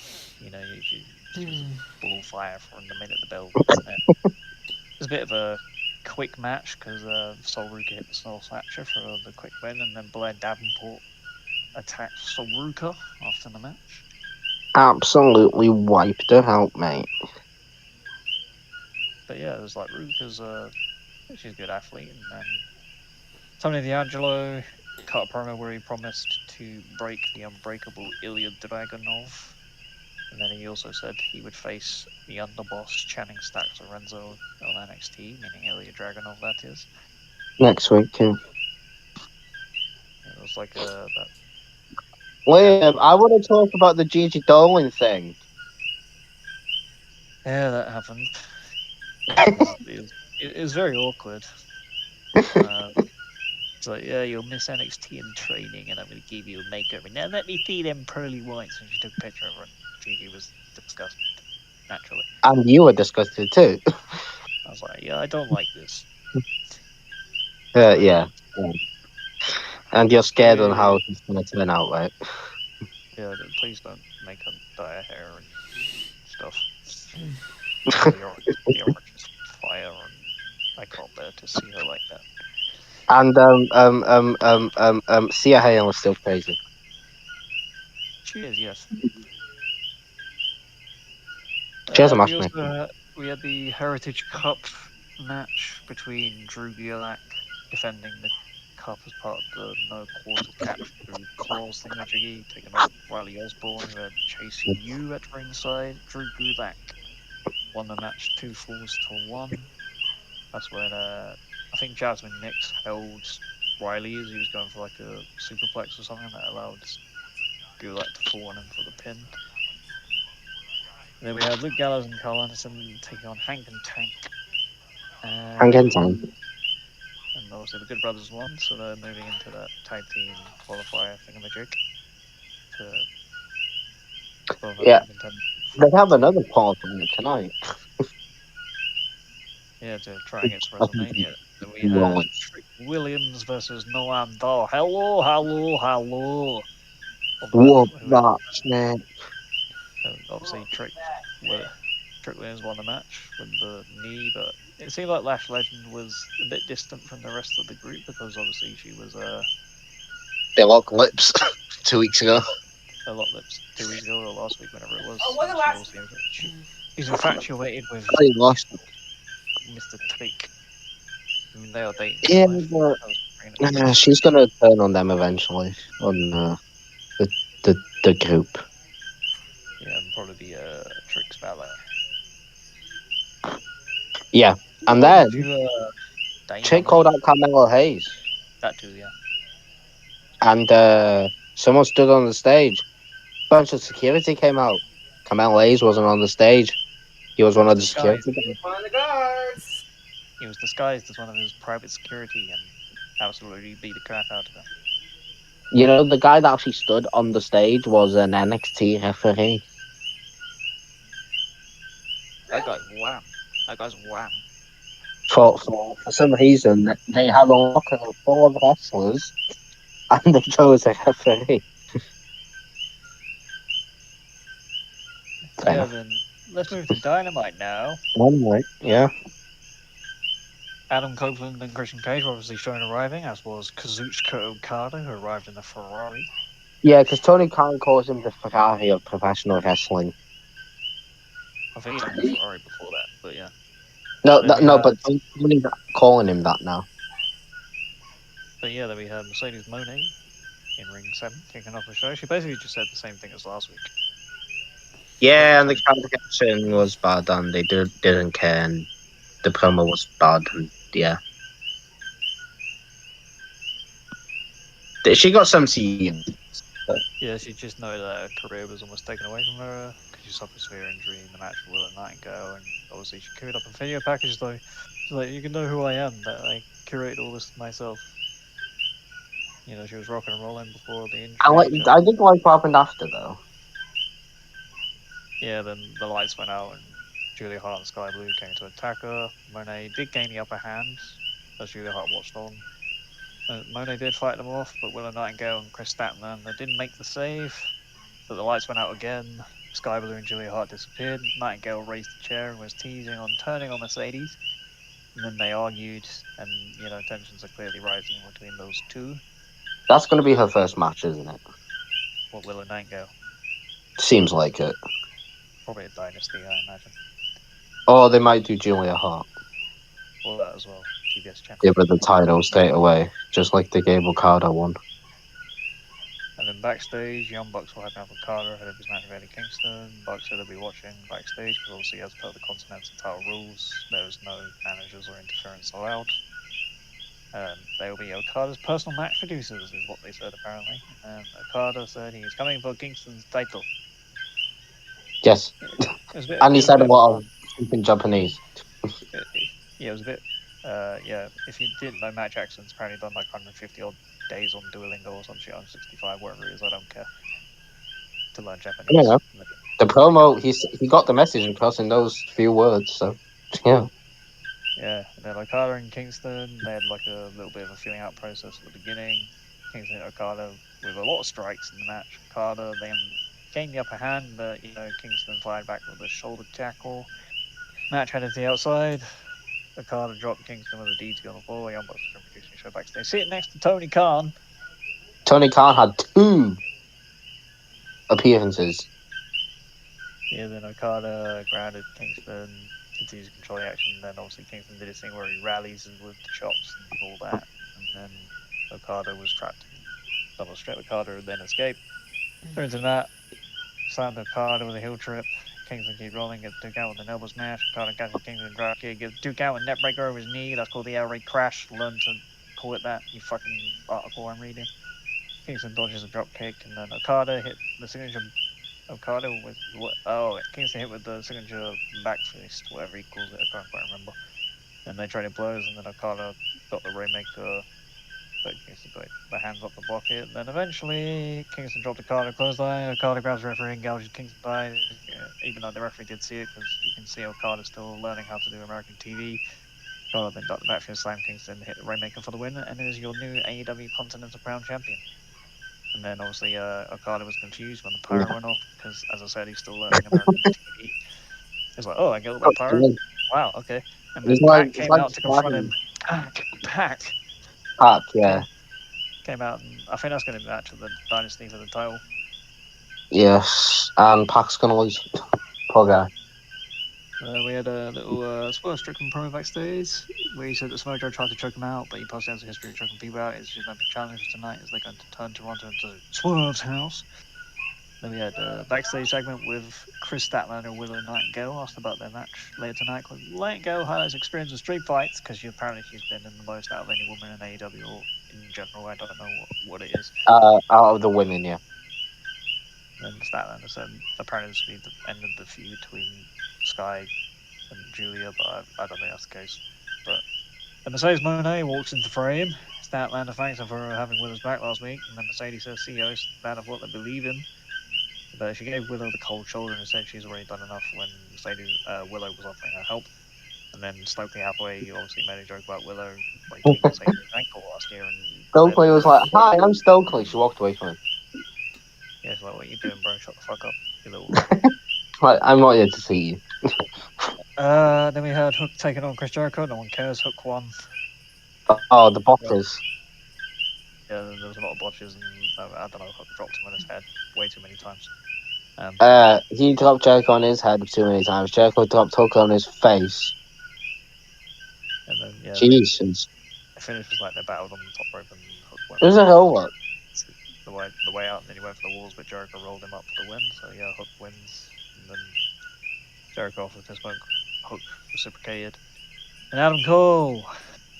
She was a bullfire from the minute the bell went there. It was a bit of a quick match because Sol Ruka hit the Soul Snatcher for the quick win, and then Blair Davenport attacked Sol Ruka after the match. Absolutely wiped her out, mate. But yeah, it was like Ruka's she's a good athlete, and then Tony D'Angelo cut a promo where he promised to break the unbreakable Ilya Dragunov. And then he also said he would face the underboss Channing Stacks Lorenzo on NXT, meaning Ilya Dragunov, that is. Next week, yeah. It was like that. Liam, I want to talk about the Gigi Dolan thing. Yeah, that happened. It was very awkward. It's like, yeah, you'll miss NXT in training, and I'm going to give you a makeover. Now let me see them pearly whites. And she took a picture of her, and Gigi was disgusted, naturally. And you were disgusted too. I was like, yeah, I don't like this. Yeah. And you're scared on how Please, it's going to turn out, right? yeah, please don't make her dye her hair and stuff. The orange is fire, and I can't bear to see her like that. And Sia Hayden was still crazy. She is, yes. She has a We matchmaker. also we had the Heritage Cup match between Drew Gulak defending the cup as part of the no quarter catch through claws thingamajiggy, taking on Riley Osborne, who had Chase U at ringside. Drew Gulak won the match 2 falls to 1. That's when I think Jasmine Nix held Riley as he was going for like a superplex or something that allowed Gulak to fall on him for the pin. And then we had Luke Gallows and Carl Anderson taking on Hank and Tank. Hank and Tank. And obviously the Good Brothers won, so they're moving into that tag team qualifier thingamajig to qualify Yeah. for contender. They have another part of it tonight. Yeah, to try against I think WrestleMania. Then we wrong. had Trick Williams versus Noam Dar. Hello. What match, man? Obviously, Trick Williams won the match with the knee, but it seemed like Lash Legend was a bit distant from the rest of the group because obviously she was They locked lips 2 weeks ago. a lot lips 2 weeks ago or last week, whenever it was. Oh, was it last She's infatuated with They lost. Mr. Take. I mean, they are dating. Yeah, So but I was bringing it up. she's gonna turn on them eventually on the group. Yeah, and probably be Trick's ballet. Yeah, and Welcome then to Chick called out Carmelo Hayes, that too, yeah. and someone stood on the stage. A bunch of security came out. Carmelo Hayes wasn't on the stage. He was one of the Disguised. security guys. One of the guards. He was disguised as one of his private security and absolutely beat the crap out of him. You know, the guy that actually stood on the stage was an NXT referee. That guy's wham. That guy's wham. For some reason, they had a locker full of wrestlers, and they chose a referee. Yeah, then let's move to Dynamite now. Right. Yeah. Adam Copeland and Christian Cage were obviously shown arriving, as was Kazuchika Okada, who arrived in the Ferrari. Yeah, because Tony Khan calls him the Ferrari of professional wrestling. I think he's owned the Ferrari before that, but yeah. No, Then we no, had- but Tony's calling him that now. But yeah, then we had Mercedes Moné in Ring 7 kicking off the show. She basically just said the same thing as last week. Yeah, and the communication was bad, and they didn't care, and the promo was bad, and yeah. She got some to Yeah, she just noted that her career was almost taken away from her because she suffered severe injury in the match with Willow Nightingale, and obviously she queued up a video package though. She's like, you can know who I am, that I curated all this myself. You know, she was rocking and rolling before the injury. I did like what happened after, though. Yeah, then the lights went out and Julia Hart and Sky Blue came to attack her. Monet did gain the upper hand as Julia Hart watched on. Monet did fight them off, but Willow Nightingale and Chris Statlander they didn't make the save. But the lights went out again. Sky Blue and Julia Hart disappeared. Nightingale raised the chair and was teasing on turning on Mercedes. And then they argued, and you know tensions are clearly rising between those two. That's going to be her first match, isn't it? What, Willow Nightingale? Seems like it. Probably a dynasty, I imagine. Or they might do Julia Hart. Or that as well. TBS champion. Give her the title straight away, just like they gave Okada one. And then backstage, Young Bucks were hyping up Okada ahead of his match with Eddie Kingston. Bucks said they'll be watching backstage because obviously as per the Continental title rules, there is no managers or interference allowed. They will be Okada's personal match producers, is what they said apparently. And Okada said he's coming for Kingston's title. Yes. And he said a lot of in Japanese. Yeah, it was a bit. Yeah, if you didn't know, Matt Jackson's apparently done like 150 odd days on Duolingo or some shit on 65, whatever it is. I don't care. To learn Japanese. Yeah. The promo, he got the message across in those few words. So, yeah. Yeah, and then Okada and Kingston, they had like a little bit of a feeling out process at the beginning. Kingston and Okada with a lot of strikes in the match. Okada then gained the upper hand, but you know Kingston fired back with a shoulder tackle. Match headed to the outside. Okada dropped Kingston with a DT on the floor. Young Bucks were producing the show backstage. Sitting next to Tony Khan. Tony Khan had 2 appearances. Yeah, then Okada grounded Kingston. continues to control the action. And then obviously Kingston did his thing where he rallies with the chops and all that. And then Okada was trapped in double straight Okada and then escaped. Turns into that, slammed Okada with a heel trip. Kingston keep rolling, gets Duke out with an elbow smash. Okada catches Kingston drop kick, gives Duke out with net breaker over his knee. That's called the air raid crash. Learn to call it that, you fucking article I'm reading. Kingston dodges a drop kick, and then Okada hit the signature. Okada with what? Oh, Kingston hit with the signature back fist, whatever he calls it. I can't quite remember. And they traded blows, and then Okada got the Rainmaker, but Kingston got the hands up the bucket. And then eventually, Kingston dropped Okada clothesline. Okada grabs the referee and gouges Kingston's eyes, even though the referee did see it, because you can see Okada still learning how to do American TV. Okada then ducked the back fist, slam Kingston, hit the Rainmaker for the win, and it is your new AEW Continental Crown Champion. And then obviously Okada was confused when the pyro went off, because as I said, he's still learning American TV. He's like, oh, I get all that pyro? Wow, okay. And then Pac came out to confront him. Pac. Yeah. Came out, and I think that's going to be a match of the Dynasty for the title. Yes, and Pac's gonna lose. Poor guy. We had a little Swerve Strickland promo backstage where he said that Samoa Joe tried to choke him out, but he posted as a history of choking people out. It's just going to be challenged tonight as they're going to turn Toronto into Swerve's house. Then we had a backstage segment with Chris Statlander and Willow Nightingale asked about their match later tonight. Nightingale highlights experience with street fights because apparently she's been in the most out of any woman in AEW or in general. I don't know what it is. Out of the women, yeah. And Statlander said apparently this will be the end of the feud between Sky and Julia, but I don't think that's the case. But then Mercedes Moné walks into frame. Statlander thanks her for having Willow's back last week, and then Mercedes says CEO's bad of what they believe in. But she gave Willow the cold shoulder and said she's already done enough when Willow was offering her help. And then Stokely Hathaway obviously made a joke about Willow breaking Mercedes' ankle last year. And Stokely was like, "Hi, I'm Stokely." She walked away from him. Yeah, she's like, "What are you doing, bro? Shut the fuck up, you little." Like, I'm not here to see you. Then we heard Hook taking on Chris Jericho. No one cares. Hook won. Oh, the botches. Yeah, there was a lot of botches, and I don't know. Hook dropped him on his head way too many times. He dropped Jericho on his head too many times. Jericho dropped Hook on his face. And then yeah, Jesus. the finish was like they battled on the top rope, and Hook went. It was a over. The way out, and then he went for the walls, but Jericho rolled him up for the win. So yeah, Hook wins, and then Jericho offered to smoke. Hook reciprocated. And Adam Cole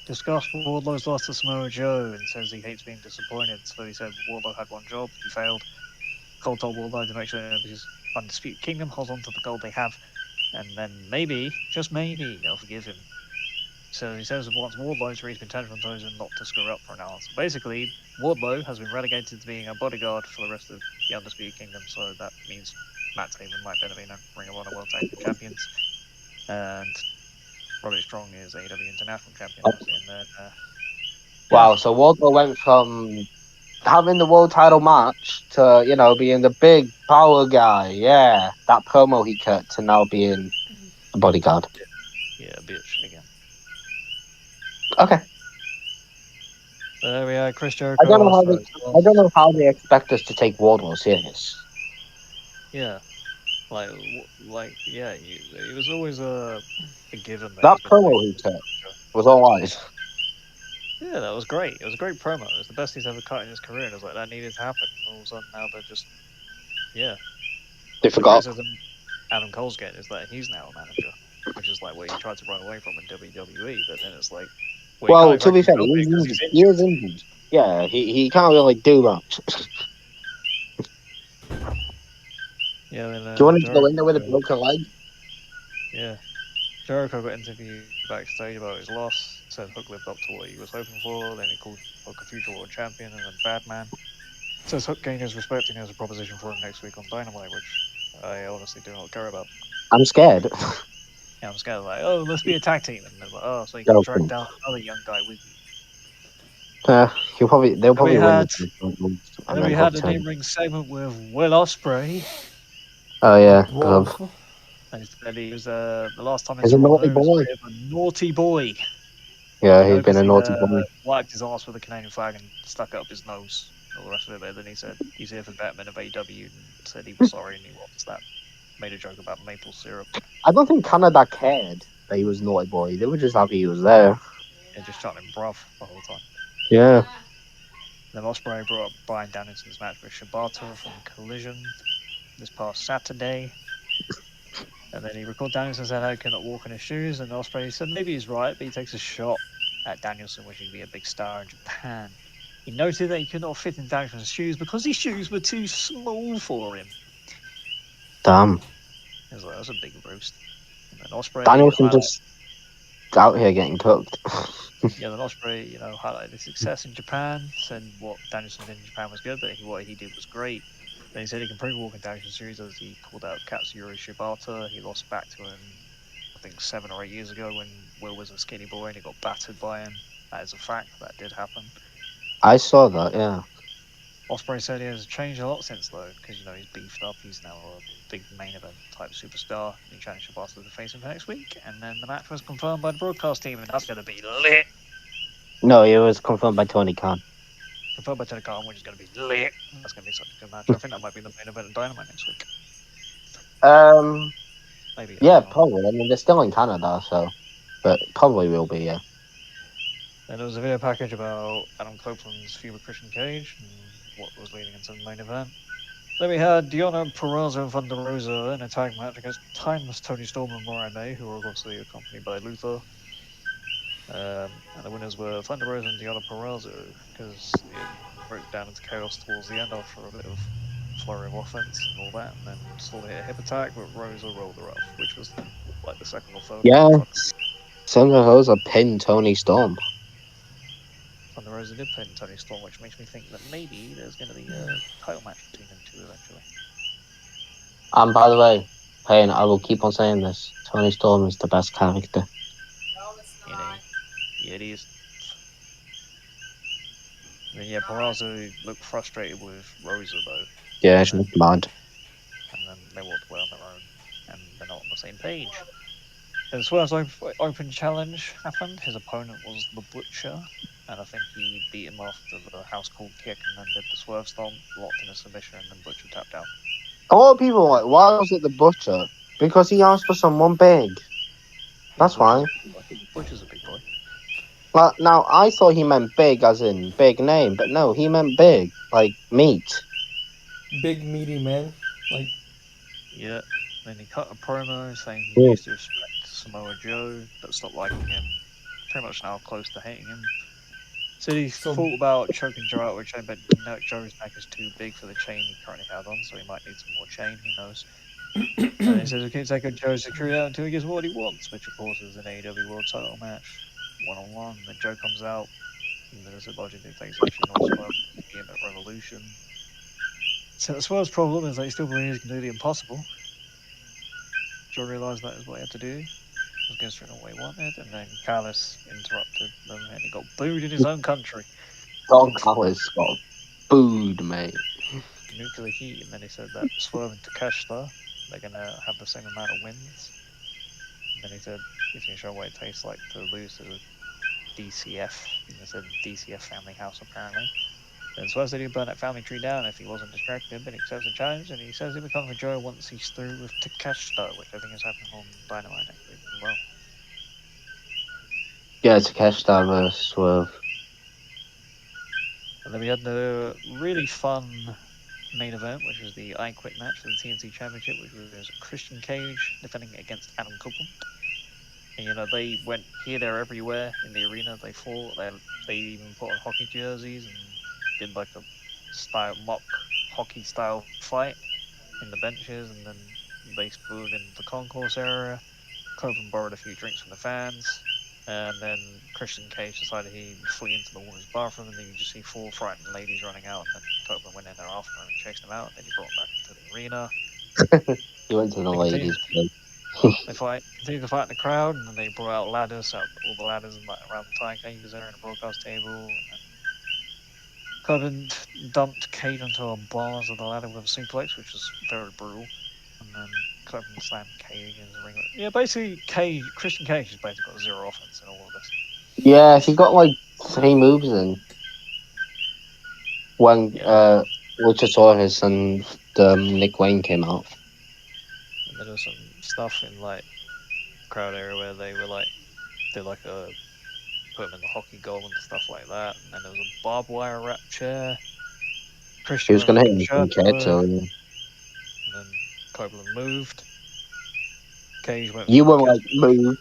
discussed Wardlow's loss to Samoa Joe and says he hates being disappointed. So he said Wardlow had one job, he failed. Cole told Wardlow to make sure his Undisputed Kingdom holds on to the gold they have, and then maybe, just maybe, they'll forgive him. So he says wants Wardlow to reach potential and not to screw up for an hour. So basically, Wardlow has been relegated to being a bodyguard for the rest of the Undisputed Kingdom, so that means Matt Taven might better be Ring of Honor World Tag Team Champions, and Roderick Strong is AEW International Champion. And then, Wow, so Wardlow went from having the world title match to, being the big power guy. Yeah, that promo he cut to now being a bodyguard. Yeah, bitch again. Okay. So there we are, Chris Jericho. I don't know how they expect us to take Wardlow serious. Yeah, yeah, it was always a given That promo he cut was all right. Yeah, that was great. It was a great promo. It was the best he's ever cut in his career. And it was like that needed to happen. And all of a sudden now they're just, yeah. They The forgot. criticism Adam Cole's getting is that he's now a manager, which is like what he tried to run away from in WWE. But then it's like, well, to be fair, he is injured. Yeah, he can't really do much. Yeah. Then, do you want him to go in there with a broken leg? Yeah. Jericho got interviewed backstage about his loss. Said Hook lived up to what he was hoping for. Then he called Hook a future world champion and a bad man. Says Hook gained his respect and has a proposition for him next week on Dynamite, which I honestly do not care about. I'm scared. Yeah, I'm scared. Like, oh, let's be a tag team, and they're like, oh, so you can track down another young guy with you. They'll probably win. And then we had an in-ring segment with Will Ospreay. Oh yeah, and he was the last time he's a naughty boy. A naughty boy. Yeah, he's been a naughty boy. Wiped his ass with a Canadian flag and stuck it up his nose. All the rest of it. But then he said he's here for Batman of AEW and said he was sorry and he wants that. made a joke about maple syrup. I don't think Canada cared that he was Naughty Boy. They were just happy he was there. Yeah, just shouting bruv the whole time. Yeah. Then Ospreay brought up Bryan Danielson's match with Shibata from Collision this past Saturday. And then he recalled Danielson said how he cannot walk in his shoes, and Ospreay said maybe he's right, but he takes a shot at Danielson wishing to be a big star in Japan. He noted that he could not fit in Danielson's shoes because his shoes were too small for him. Damn. He was like, that's a big roast. And then Ospreay Danielson just out here getting cooked. then Ospreay, highlighted his success in Japan, said what Danielson did in Japan was good, but what he did was great. Then he said he can prove walking Danielson series as he called out Katsuyori Shibata. He lost back to him, I think 7 or 8 years ago when Will was a skinny boy and he got battered by him. That is a fact. That did happen. I saw that, yeah. Ospreay said he has changed a lot since though, because he's beefed up. He's now a big main event type superstar. He challenged Shibata to face him for next week, and then the match was confirmed by the broadcast team, and that's going to be lit. No, it was confirmed by Tony Khan. Confirmed by Tony Khan, which is going to be lit. That's going to be such a good match. I think that might be the main event of Dynamite next week. Maybe. Yeah, probably. I mean, they're still in Canada, so, but probably will be. Yeah. Then there was a video package about Adam Copeland's feud with Christian Cage and what was leading into the main event. Then we had Deonna Purrazzo and Ronda Rousey in a tag match against Timeless Tony Storm and Mariah May, who were obviously accompanied by Luther. And the winners were Thunder Rosa and Deonna Purrazzo, because it broke down into chaos towards the end after a bit of flurry of offense and all that, and then Storm hit a hip attack, but Rosa rolled her up, which was like the second or third. Yeah. Thunder Rosa pinned Tony Storm. Thunder Rosa did pin Tony Storm, which makes me think that maybe there's going to be a title match between them two eventually. And by the way, Payne, I will keep on saying this. Tony Storm is the best character. No, it's not. Yeah, it is. And then, yeah, Purrazzo looked frustrated with Rosa, though. Yeah, she looked mad. And then they walked away on their own, and they're not on the same page. Then Swerve's open challenge happened. His opponent was The Butcher, and I think he beat him after the house call kick and then did the Swerve Stomp, locked in a submission, and then Butcher tapped out. A lot of people were like, why was it the Butcher? Because he asked for someone big. That's why. Butcher's a big boy. Well, now, I thought he meant big as in big name, but no, he meant big, like meat. Big meaty man. Like, yeah. Then he cut a promo saying he used to respect Samoa Joe, but stopped liking him. Pretty much now close to hating him. Said he thought about choking Joe out with a chain, but Joe's neck is too big for the chain he currently had on, so he might need some more chain, who knows. And he says we can't take Joe's security out until he gets what he wants, which of course is an AEW World Title match, one-on-one. Then Joe comes out, and there's a logic that takes action on Swerve at Revolution. So the Swerve's problem is that he still believes he can do the impossible. Joe realised that is what he had to do. Was going straight on what he wanted, and then Callis interrupted them, and he got booed in his own country. Don Callis got booed, mate. Nuclear heat, and then he said that Swerve and Takeshita, they're going to have the same amount of wins. And then he said he's going to show what it tastes like to lose to DCF. And he said DCF family house, apparently. Then Swerve said he'd burn that family tree down if he wasn't distracted, but he accepts the challenge, and he says he'll be coming for Joe once he's through with Takeshita, which I think is happening on Dynamite next week as well. Yeah, Takeshita versus Swerve. And then we had the really fun main event, which was the I Quit match for the TNT Championship, which was Christian Cage defending against Adam Copeland. And they went here, there, everywhere in the arena. They fought. They even put on hockey jerseys and did like a mock hockey style fight in the benches, and then they spilled into the concourse area. Copeland borrowed a few drinks from the fans, and then Christian Cage decided he'd flee into the women's bathroom, and then you just see 4 frightened ladies running out, and then Copeland went in there after and chased them out, and then he brought them back into the arena. He went to the ladies' place. They continued to fight in the crowd, and then they brought out ladders, all the ladders around the time Cage there in the broadcast table. And Copeland dumped Cage onto a bars of the ladder with a suplex, which was very brutal. And then Copeland slammed Cage in the ring. Yeah, basically, Christian Cage has basically got 0 offense in all of this. Yeah, he got like 3 moves in. When Luchasaurus and Nick Wayne came out. And there was some stuff in like crowd area where they were like did like a put them in the hockey goal and stuff like that. And then there was a barbed wire wrap chair. He Christian was went going to for hit the me shirt from throw, Kato. and then Copeland moved. Cage went You for the were kill like, switch. move.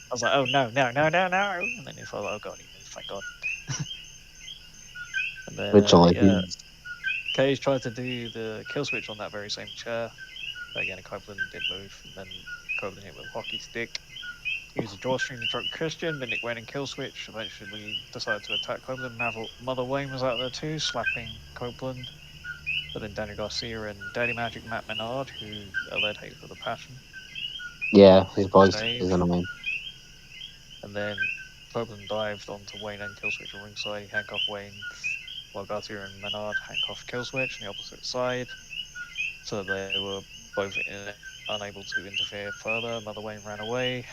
I was like, oh no, no, no, no, no, and then he thought, oh god, he moved, thank god. And then Literally. Cage tried to do the kill switch on that very same chair. But again, Copeland did move, and then Copeland hit with a hockey stick. He used a drawstring to choke Christian, but Nick went and kill switch. Eventually decided to attack Copeland. Mother Wayne was out there too, slapping Copeland. But then Danny Garcia and Daddy Magic Matt Menard, who led Hate for the Passion, Yeah, his voice save. is annoying. And then Copeland dived onto Wayne and Killswitch at ringside. He handcuffed Wayne while Garcia and Menard handcuffed Killswitch on the opposite side. So they were both unable to interfere further. Mother Wayne ran away.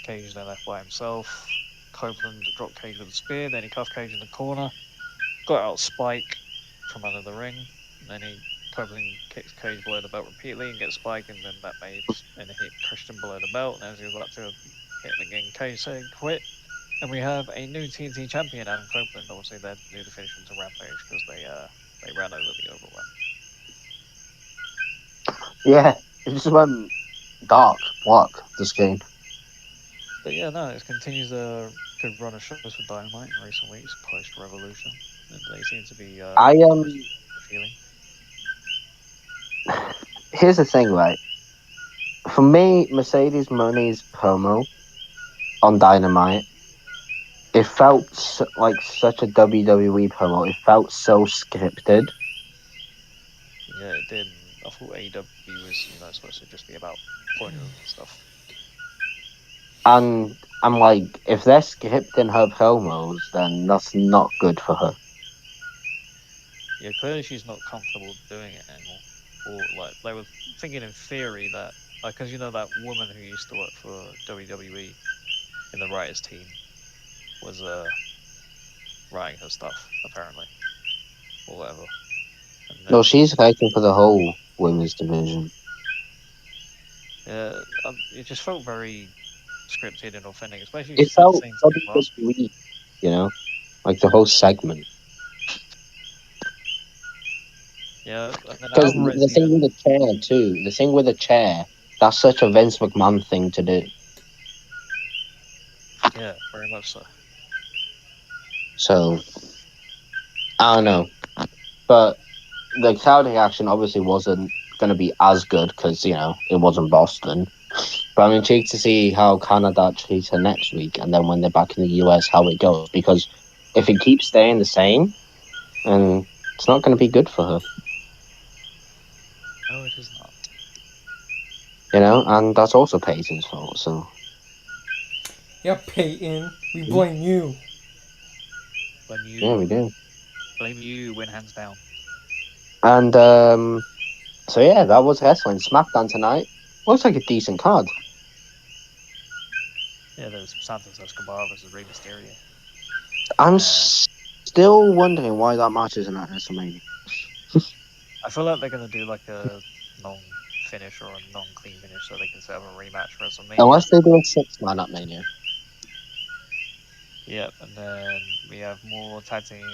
Cage then left by himself. Copeland dropped Cage with a spear. Then he cuffed Cage in the corner. Got out Spike from under the ring. And then Copeland kicks Cage below the belt repeatedly and gets Spike, and then that made and hit Christian below the belt. And as he was about to hit him again, Cage said quit. And we have a new TNT champion, Adam Copeland. Obviously, they knew the finish into Rampage because they ran over the Overrun. Yeah, it just went dark, black, this game. But yeah, no, it continues a good run of shows for Dynamite in recent weeks, post Revolution, and they seem to be I feeling. Here's the thing, right? For me, Mercedes Money's promo on Dynamite, it felt like such a WWE promo. It felt so scripted. Yeah, it did. I thought AEW was, supposed to just be about pointers and stuff. And I'm like, if they're scripting her promos, then that's not good for her. Yeah, clearly she's not comfortable doing it anymore. Or like they were thinking in theory that, because that woman who used to work for WWE in the writers team was writing her stuff apparently, or whatever. And then No, she's fighting for the whole women's division. it just felt very scripted and authentic, especially It she said the felt same thing last week. WWE, like the whole segment. Yeah, and then Because Alvarez the thing even. with the chair too, the thing with the chair, that's such a Vince McMahon thing to do. Yeah, very much so. So I don't know, but the crowd reaction obviously wasn't going to be as good because it wasn't Boston. But I'm intrigued to see how Canada treats her next week, and then when they're back in the US, how it goes. Because if it keeps staying the same, then it's not going to be good for her. No, it is not. And that's also Peyton's fault. So Yeah, Peyton, we blame you. Blame yeah, you. we do. Blame you. Win hands down. And so yeah, that was wrestling. SmackDown tonight looks like a decent card. Yeah, there's Santos Escobar versus Rey Mysterio. I'm Uh, still wondering why that match isn't at WrestleMania. I feel like they're gonna do like a non-finish or a non-clean finish, so they can set up a rematch for WrestleMania. Unless they do a 6-man at Mania. Yep, and then we have more tag team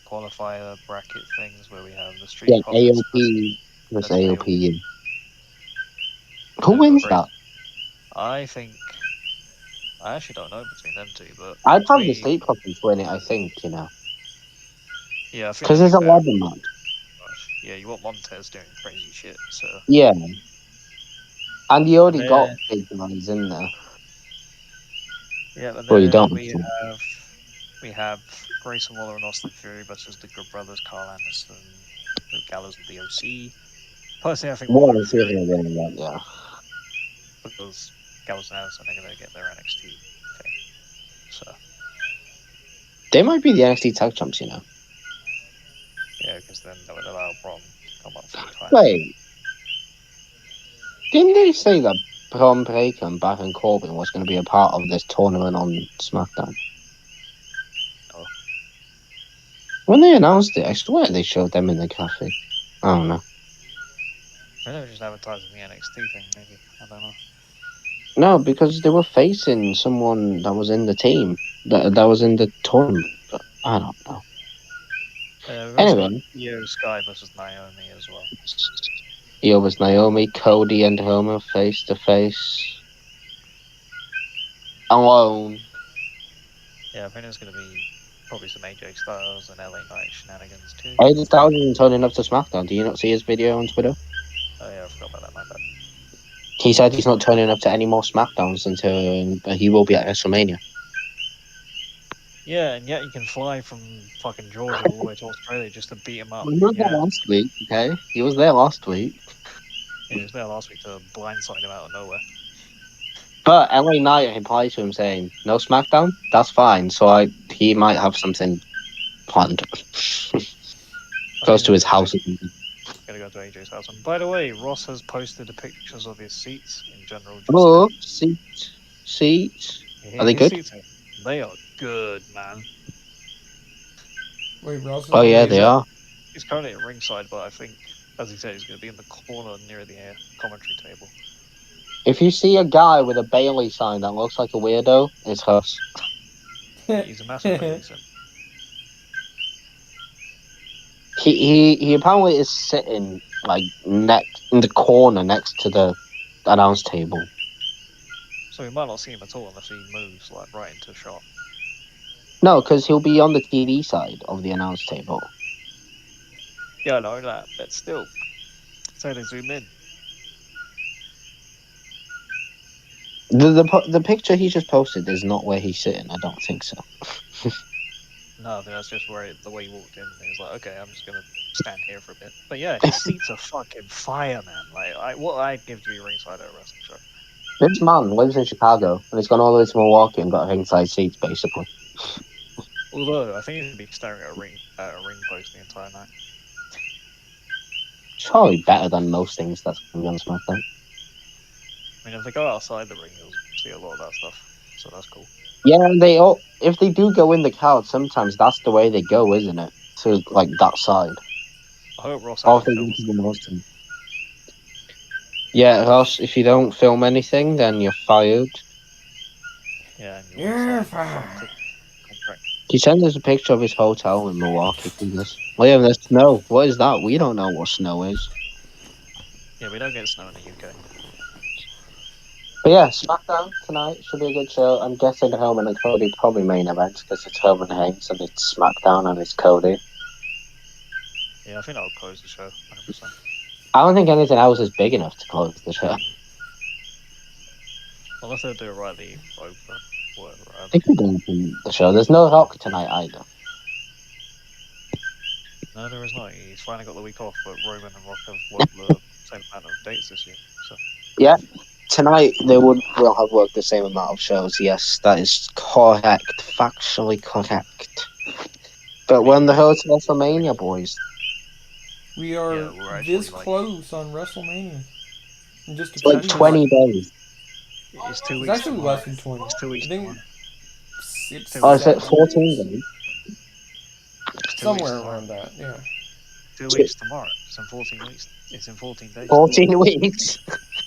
qualifier bracket things where we have the Street Yeah, Profits AOP versus versus AOP. AOP. And Who then we've got wins Grace. that? I actually don't know between them two, but I'd have the between Street Profits win it, I think, yeah, I think because that'd there's be a better. ladder match. Yeah, you want Montez doing crazy shit, so Yeah, and you and already got then big guys in there. yeah, and Well, you then don't. we have Grayson Waller and Austin Theory versus the Good Brothers, Carl Anderson, Luke Gallows, and DOC. Personally, I think Well, Waller and I'm sure Theory they're winning that, yeah. because Gallows and Anderson are going to get their NXT thing. So They might be the NXT Tag Champs, yeah, because then that would allow Braun to come up full time. Wait, didn't they say that Braun Breaker and Baron Corbin was going to be a part of this tournament on SmackDown? Oh, When they announced it, I swear they showed them in the cafe. I don't know. Maybe they're just advertising the NXT thing, maybe. I don't know. No, because they were facing someone that was in the team, that was in the tournament. But I don't know. We've also got Anyway, Io Sky versus Naomi as well. Io was Naomi, Cody and Homer face to face. Alone. Yeah, I think there's going to be probably some AJ Styles and LA Knight shenanigans too. AJ Styles isn't turning up to SmackDown. Do you not see his video on Twitter? Oh yeah, I forgot about that, my bad. He said he's not turning up to any more SmackDowns until he will be at WrestleMania. Yeah, and yet you can fly from fucking Georgia all the way to Australia just to beat him up. He was there Yeah, last week, okay? He was there last week. he was there last week to blindside him out of nowhere. But LA Knight replied to him saying, "No SmackDown? That's fine." So he might have something planned. Goes to his house. Gonna go to AJ's house. And by the way, Ross has posted the pictures of his seats in general. Just Oh, seats. saying. Are they His good? seats they are good, man. Wait, Ross is Oh on yeah, the they are. He's currently at ringside, but I think, as he said, he's going to be in the corner near the commentary table. If you see a guy with a Bailey sign that looks like a weirdo, it's us. He's a massive Mason. He apparently is sitting like next in the corner next to the announce table. So we might not see him at all unless he moves like right into shot. No, because he'll be on the TV side of the announce table. Yeah, I know that, but still, say they zoom in. The picture he just posted is not where he's sitting. I don't think so. No, I think that's just the way he walked in. He was like, okay, I'm just gonna stand here for a bit. But yeah, his seats are fucking fire, man. Like, what I'd give to be ringside at a wrestling show. This man lives in Chicago and he's gone all the way to Milwaukee and got ringside seats, basically. Although I think he'd be staring at a ring post the entire night. It's probably better than most things that's going to be on SmackDown. I mean, if they go outside the ring, you'll see a lot of that stuff. So that's cool. Yeah, if they do go in the crowd, sometimes that's the way they go, isn't it? To like that side. I hope Ross Or if actually they go films to the most end. Yeah, Ross, if you don't film anything, then you're fired. Yeah, and You're fired. Contract. He sent us a picture of his hotel in Milwaukee. Liam, there's snow. What is that? We don't know what snow is. Yeah, we don't get snow in the UK. But yeah, SmackDown tonight should be a good show. I'm guessing Roman and Cody probably main events because it's Roman Reigns and it's SmackDown and it's Cody. Yeah, I think I'll close the show 100%. I don't think anything else is big enough to close the show. Unless they do it right, the open, whatever. I think we're going to the show. There's no Rock tonight either. No, there is not. He's finally got the week off, but Roman and Rock have worked the same amount of dates this year. So Yeah, tonight they will have worked the same amount of shows. Yes, that is correct. Factually correct. But when the hell to WrestleMania, boys? We are Yeah, we're actually, this like- close on WrestleMania. In just a It's like few 20 months. days. it's 2 It's weeks. actually tomorrow. less than 20. It's 2 weeks. I think tomorrow. it's Oh, is it 7 14 days? days? It's 2 Somewhere weeks tomorrow. around that, yeah. 2 weeks tomorrow. It's in 14 weeks. It's in 14 days. 14 weeks?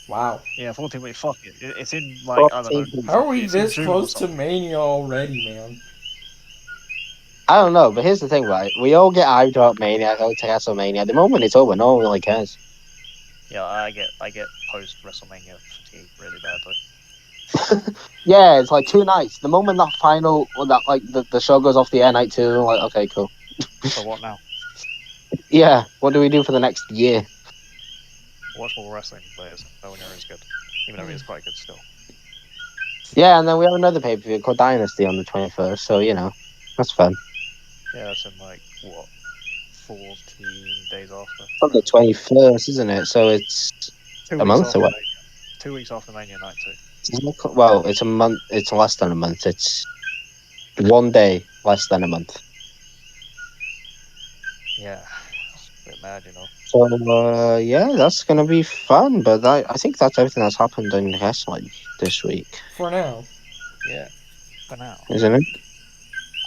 Wow. Yeah, 14 weeks. Fuck it. It's in like I don't 14 know. weeks. How are we It's in this June or close to something. Mania already, man? I don't know, but here's the thing, right? We all get hyped about Mania, go to WrestleMania. The moment it's over, no one really cares. Yeah, I get post WrestleMania fatigue really badly. Yeah, it's like 2 nights. The moment that final, or that like the show goes off the air, night 2, I'm like, okay, cool. So what now? Yeah, what do we do for the next year? Watch more wrestling, but it's nowhere near as good. Even though it is quite good still. Yeah, and then we have another pay-per-view called Dynasty on the 21st, so, you know, that's fun. Yeah, that's in like what 14 days after. On the 21st, isn't it? So it's 2 a weeks month after away. Mania. 2 weeks after Mania Night 2. Well, it's a month. It's less than a month. It's 1 day less than a month. Yeah, it's a bit mad, you know. So yeah, that's gonna be fun. But I think that's everything that's happened in wrestling this week, For now. Yeah, for now. isn't it?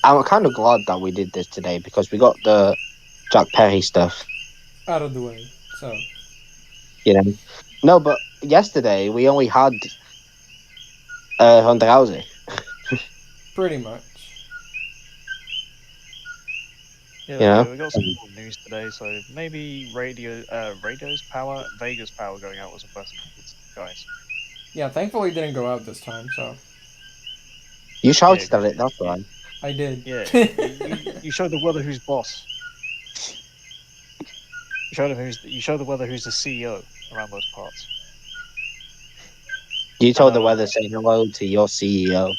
I'm kind of glad that we did this today because we got the Jack Perry stuff. Out of the way. So. You know. No, but yesterday we only had Ronda Rousey. Pretty much. Yeah, You know. we got some cool news today, so maybe Vega's power going out was a blessing, guys. Yeah, thankfully it didn't go out this time, so You Yeah, shouted 'cause at it. That's right. I did. yeah, you showed the weather who's boss. You showed the weather who's the CEO around those parts. You I told know, the weather say hello to your CEO.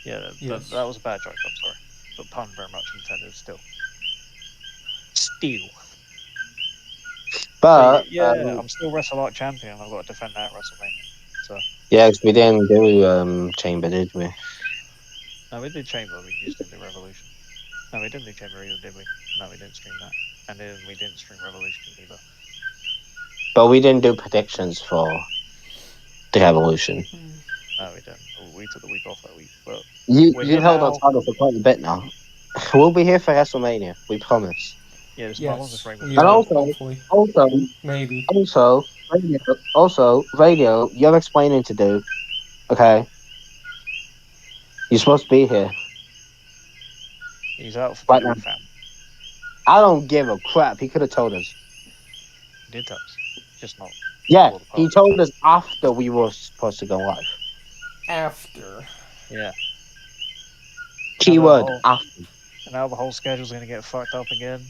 yeah, Yes. that was a bad joke. I'm sorry, but pun very much intended. Still. But Yeah, I'm still Wrestle Arc champion. I've got to defend that at WrestleMania. So yeah, 'cause we didn't do Chamber, did we? no, we did Chamber. We just didn't do Revolution. No, we didn't do Chamber either, did we? No, we didn't stream that, and then we didn't stream Revolution either. But we didn't do predictions for the Revolution. No, we didn't. We took the week off that week, but we're You've here held our now. title for quite a bit now. We'll be here for WrestleMania. We promise. Yeah, as long as this Yes, rain we was And will, good. hopefully. Maybe. Radio, you're explaining to do. Okay, you're supposed to be here He's out for right dinner now. with family. I don't give a crap. He could have told us. He did tell us, just not Yeah, before the he party. told us after we were supposed to go live. After. Yeah. Keyword after. And now the whole schedule's gonna get fucked up again.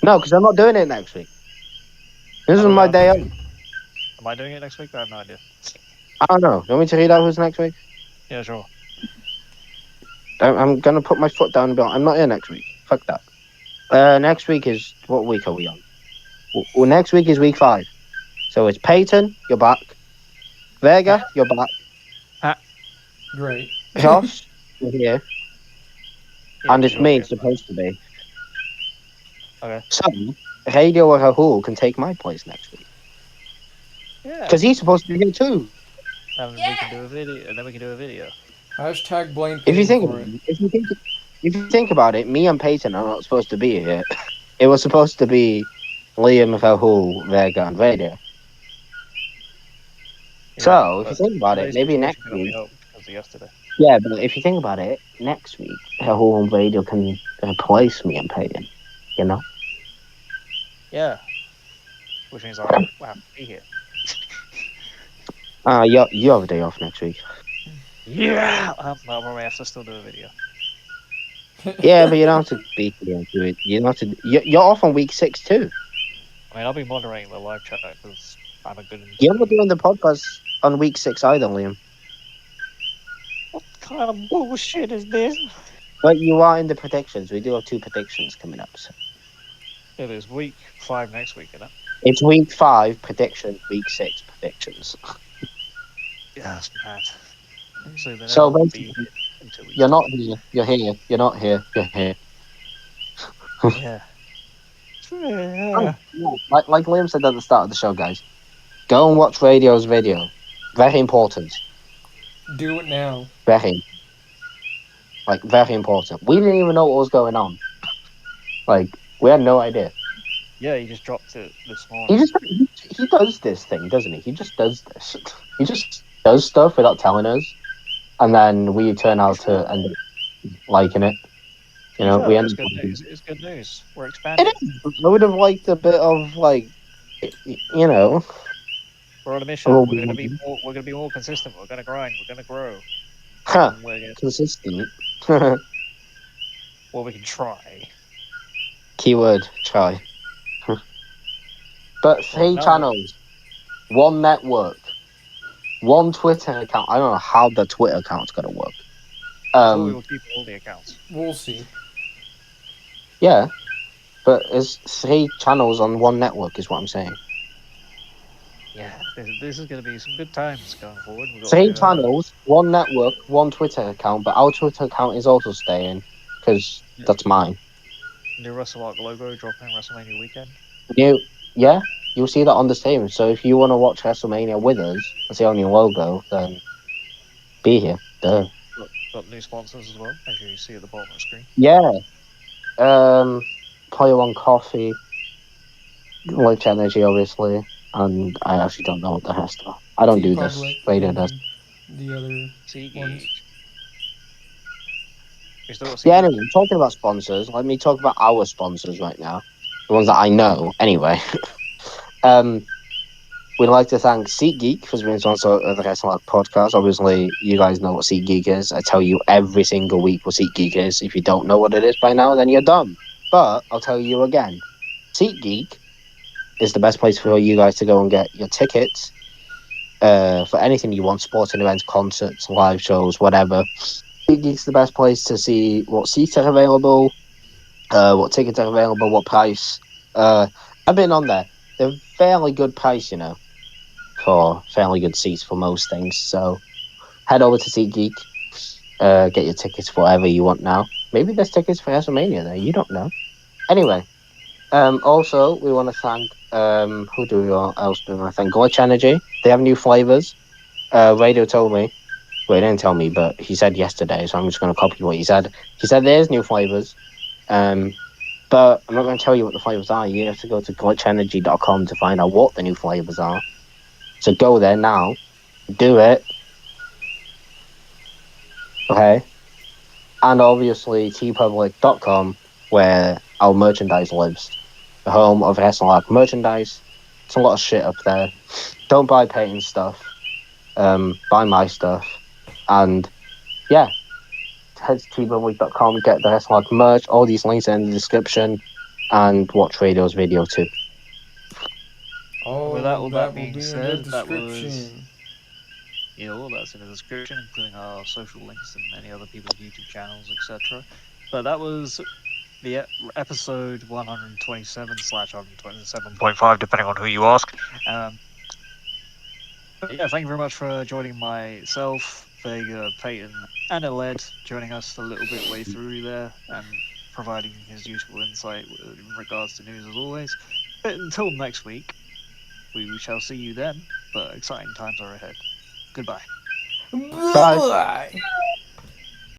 No, because I'm not doing it next week. This is my day off. Am I doing it next week? I have no idea. I don't know. You want me to read out who's next week? Yeah, sure. I'm gonna put my foot down and be like, I'm not here next week. Fuck that. Next week is what week are we on? Well, next week is week 5. So it's Peyton, you're back. Vega, you're back. Great. Josh, you're here. Yeah, And it's me, okay. it's supposed to be. Okay. So, Radio or Rahul can take my place next week. Yeah. Because he's supposed to be here too. And we can do a video. And then we can do a video. Hashtag blame If you Peyton think for it. if you think about it, me and Peyton are not supposed to be here. It was supposed to be Liam, Rahul, Vega, and Radio. Yeah, So, if you think about it, today's maybe situation next couldn't be week. helped because of yesterday. Yeah, but if you think about it, next week, Rahul and Radio can replace me and Peyton. You know? Yeah. Which means I have to be here. You have a day off next week. Yeah. I'll probably have to still do a video. Yeah, but you don't have to be here and do it. You don't have to. You're off on week 6 too. I mean, I'll be moderating the live chat because I'm a good. You're not doing the podcast on week 6 either, Liam. What kind of bullshit is this? But you are in the predictions. We do have 2 predictions coming up. So. It is week 5 next week, isn't it? It's week 5 predictions, week 6 predictions. Yeah, that's mad. So basically, you're not here. You're here. You're not here. You're here. Yeah. Like Liam said at the start of the show, guys, go and watch Radio's video. Very important. Do it now. Very important. We didn't even know what was going on. We had no idea. Yeah, he just dropped it this morning. He does this thing, doesn't he? He just does this. He just does stuff without telling us, and then we turn out to end up liking it. You know, we end It's up. good news. It's good news. We're expanding. It is. I would have liked a bit of you know. We're on a mission. We're gonna be more. We're gonna be more consistent. We're gonna grind. We're gonna grow. Huh. We're gonna, Consistent. well, we can try. Keyword try. But 3 channels, 1 network, 1 Twitter account. I don't know how the Twitter account's gonna work. We will keep all the accounts. We'll see. Yeah, but it's 3 channels on 1 network, is what I'm saying. Yeah, this is gonna be some good times going forward. 3 channels, 1 network, 1 Twitter account, but our Twitter account is also staying because that's mine. New Wrestle Arc logo dropping WrestleMania weekend. Yeah, you'll see that on the stream. So if you want to watch WrestleMania with us and see our new logo, then be here. Duh. Got new sponsors as well, as you see at the bottom of the screen. Yeah. Player One Coffee, Which Energy, obviously. and I actually don't know what the rest are. I don't do this. T-Public Radio and does. the other SeatGeek. ones. You still got Yeah, SeatGeek? anyway, talking about sponsors, let me talk about our sponsors right now. The ones that I know, anyway. We'd like to thank SeatGeek for being sponsor of the Wrestle Arc Podcast. Obviously, you guys know what SeatGeek is. I tell you every single week what SeatGeek is. If you don't know what it is by now, then you're dumb. But I'll tell you again. SeatGeek is the best place for you guys to go and get your tickets for anything you want, sporting events, concerts, live shows, whatever. SeatGeek's the best place to see what seats are available, what tickets are available, what price. I've been on there. They're fairly good price, for fairly good seats for most things. So head over to SeatGeek, get your tickets for whatever you want now. Maybe there's tickets for WrestleMania there. You don't know. Anyway, also we want to thank who do we else do we want to thank? Glitch Energy. They have new flavors. Radio told me. Well, he didn't tell me, but he said yesterday, so I'm just going to copy what he said. He said there's new flavors. But I'm not going to tell you what the flavors are. You have to go to glitchenergy.com to find out what the new flavors are. So go there now. Do it. Okay. And obviously tpublic.com, where our merchandise lives. The home of Wrestle Arc merchandise. It's a lot of shit up there. Don't buy Peyton's stuff. Buy my stuff. And yeah, head to tpublic.com, get the Wrestle Arc merch. All these links are in the description. And watch Radio's video too. All With all that that will being be in the said, that was description. all that's in the description, including our social links and any other people's YouTube channels, etc. But that was the episode 127/127.5, depending on who you ask. But yeah, thank you very much for joining myself, Vega, Peyton, and Aled, joining us a little bit way through there and providing his useful insight in regards to news as always. But until next week, we shall see you then, but exciting times are ahead. Goodbye. Bye. Bye.